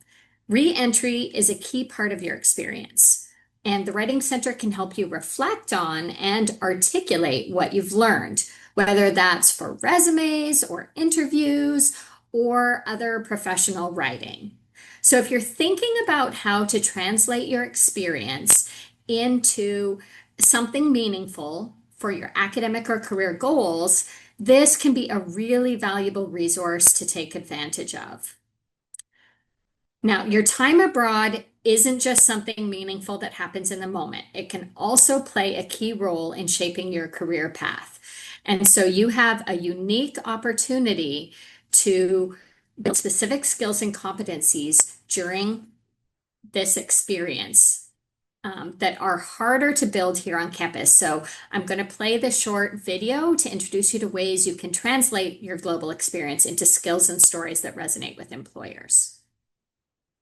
Re-entry is a key part of your experience, and the Writing Center can help you reflect on and articulate what you've learned, whether that's for resumes or interviews or other professional writing. So if you're thinking about how to translate your experience into something meaningful for your academic or career goals, this can be a really valuable resource to take advantage of. Now, your time abroad isn't just something meaningful that happens in the moment. It can also play a key role in shaping your career path. And so you have a unique opportunity to build specific skills and competencies during this experience that are harder to build here on campus. So I'm going to play this short video to introduce you to ways you can translate your global experience into skills and stories that resonate with employers.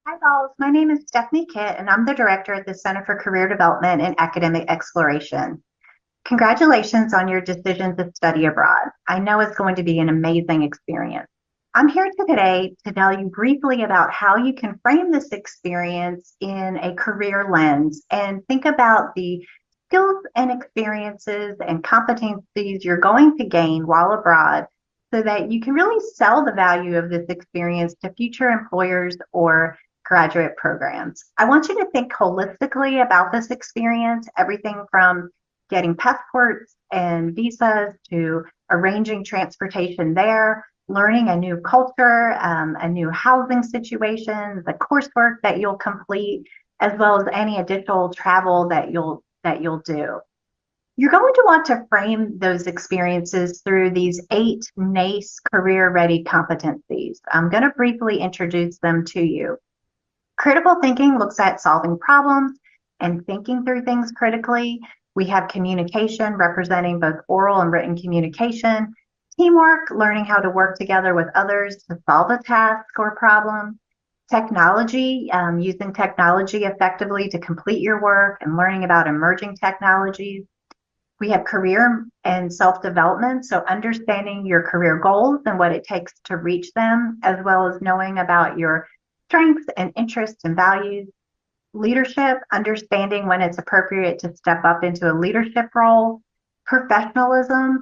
Hi, Balls. My name is Stephanie Kitt, and I'm the director at the Center for Career Development and Academic Exploration. Congratulations on your decision to study abroad. I know it's going to be an amazing experience. I'm here today to tell you briefly about how you can frame this experience in a career lens and think about the skills and experiences and competencies you're going to gain while abroad so that you can really sell the value of this experience to future employers or graduate programs. I want you to think holistically about this experience, everything from getting passports and visas to arranging transportation there, learning a new culture, a new housing situation, the coursework that you'll complete, as well as any additional travel that you'll do. You're going to want to frame those experiences through these 8 NACE career ready competencies. I'm going to briefly introduce them to you. Critical thinking looks at solving problems and thinking through things critically. We have communication representing both oral and written communication, teamwork, learning how to work together with others to solve a task or problem, technology, using technology effectively to complete your work and learning about emerging technologies. We have career and self-development, so understanding your career goals and what it takes to reach them, as well as knowing about your strengths and interests and values. Leadership, understanding when it's appropriate to step up into a leadership role. Professionalism,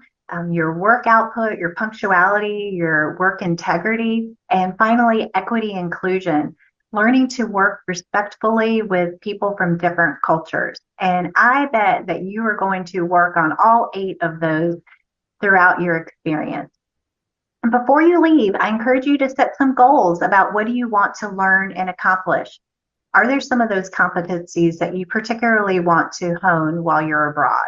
your work output, your punctuality, your work integrity. And finally, equity inclusion, learning to work respectfully with people from different cultures. And I bet that you are going to work on all 8 of those throughout your experience. And before you leave, I encourage you to set some goals about what do you want to learn and accomplish. Are there some of those competencies that you particularly want to hone while you're abroad?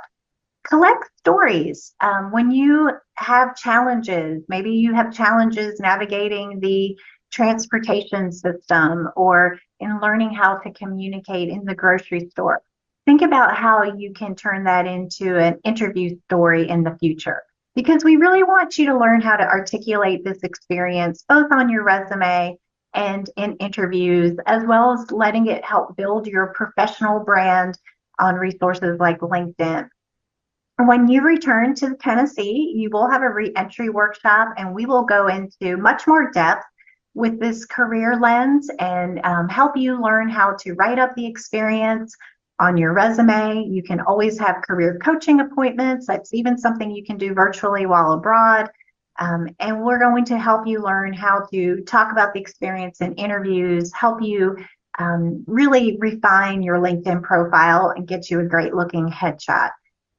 Collect stories. When you have challenges, maybe you have challenges navigating the transportation system or in learning how to communicate in the grocery store. Think about how you can turn that into an interview story in the future, because we really want you to learn how to articulate this experience both on your resume and in interviews, as well as letting it help build your professional brand on resources like LinkedIn. When you return to Tennessee, you will have a re-entry workshop, and we will go into much more depth with this career lens and help you learn how to write up the experience on your resume. You can always have career coaching appointments. That's even something you can do virtually while abroad. And we're going to help you learn how to talk about the experience in interviews, help you really refine your LinkedIn profile and get you a great looking headshot.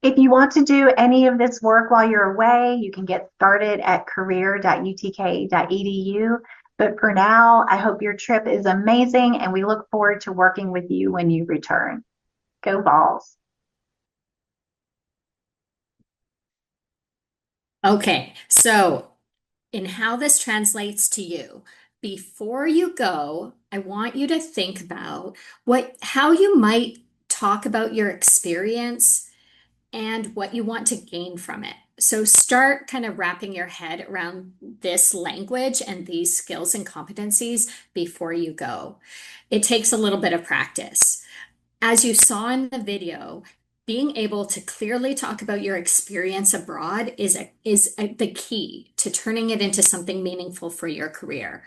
If you want to do any of this work while you're away, you can get started at career.utk.edu. But for now, I hope your trip is amazing, and we look forward to working with you when you return. Go Vols.
Okay, so in how this translates to you, before you go, I want you to think about how you might talk about your experience and what you want to gain from it. So start kind of wrapping your head around this language and these skills and competencies before you go. It takes a little bit of practice. As you saw in the video, being able to clearly talk about your experience abroad is the key to turning it into something meaningful for your career.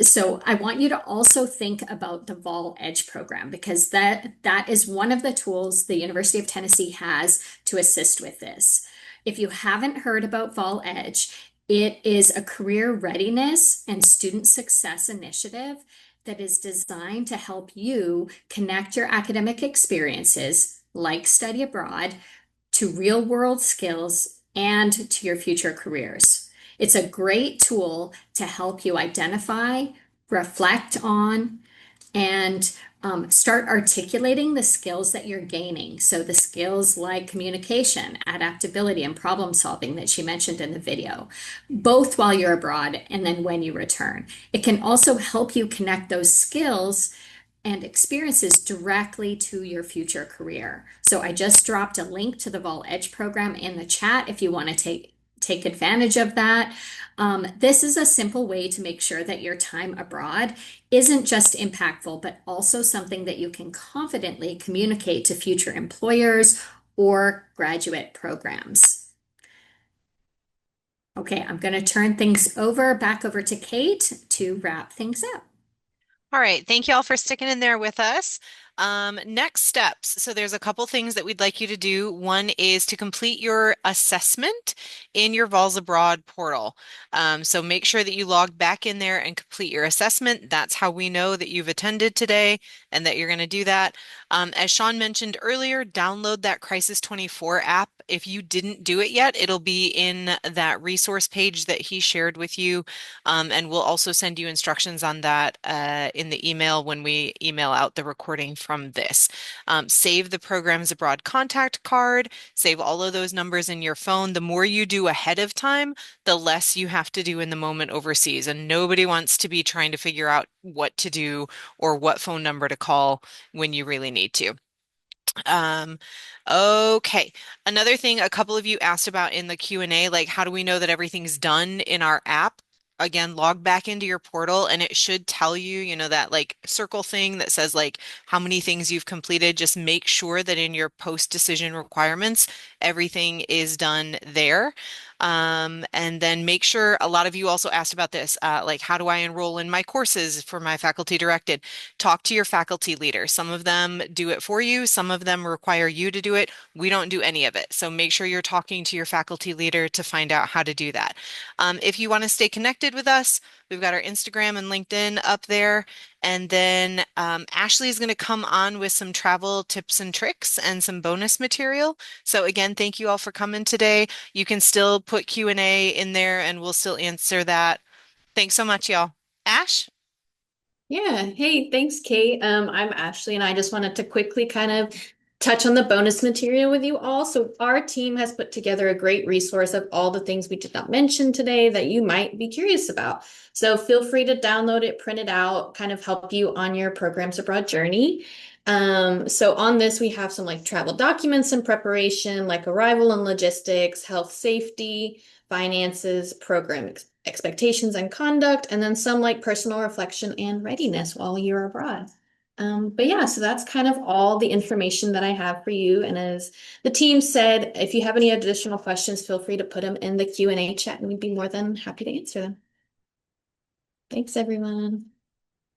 So I want you to also think about the Vol Edge program, because that is one of the tools the University of Tennessee has to assist with this. If you haven't heard about Vol Edge, it is a career readiness and student success initiative that is designed to help you connect your academic experiences, like study abroad, to real world skills and to your future careers. It's a great tool to help you identify, reflect on, and start articulating the skills that you're gaining. So the skills like communication, adaptability, and problem solving that she mentioned in the video, both while you're abroad and then when you return. It can also help you connect those skills and experiences directly to your future career. So I just dropped a link to the Vol Edge program in the chat if you want to take advantage of that. This is a simple way to make sure that your time abroad isn't just impactful, but also something that you can confidently communicate to future employers or graduate programs. Okay, I'm going to turn things back over to Kate to wrap things up.
All right, thank you all for sticking in there with us. Next steps. So there's a couple things that we'd like you to do. One is to complete your assessment in your Vols Abroad portal. So make sure that you log back in there and complete your assessment. That's how we know that you've attended today and that you're going to do that. As Sean mentioned earlier, download that Crisis 24 app. If you didn't do it yet, it'll be in that resource page that he shared with you. And we'll also send you instructions on that in the email when we email out the recording from this. Save the Programs Abroad contact card, save all of those numbers in your phone. The more you do ahead of time, the less you have to do in the moment overseas. And nobody wants to be trying to figure out what to do or what phone number to call when you really need to. Okay. Another thing a couple of you asked about in the Q&A, like how do we know that everything's done in our app? Again, log back into your portal and it should tell you, that like circle thing that says like how many things you've completed. Just make sure that in your post-decision requirements, everything is done there. And then make sure, a lot of you also asked about this, like how do I enroll in my courses for my faculty directed? Talk to your faculty leader. Some of them do it for you. Some of them require you to do it. We don't do any of it. So make sure you're talking to your faculty leader to find out how to do that. If you want to stay connected with us, we've got our Instagram and LinkedIn up there. And then Ashley is going to come on with some travel tips and tricks and some bonus material. So again, thank you all for coming today. You can still put Q&A in there and we'll still answer that. Thanks so much, y'all. Ash?
Yeah. Hey, thanks, Kate. I'm Ashley, and I just wanted to quickly kind of touch on the bonus material with you all. So our team has put together a great resource of all the things we did not mention today that you might be curious about. So feel free to download it, print it out, kind of help you on your Programs Abroad journey. So on this, we have some like travel documents in preparation, like arrival and logistics, health, safety, finances, program expectations and conduct, and then some like personal reflection and readiness while you're abroad. But yeah, so that's kind of all the information that I have for you. And as the team said, if you have any additional questions, feel free to put them in the Q&A chat and we'd be more than happy to answer them. Thanks, everyone.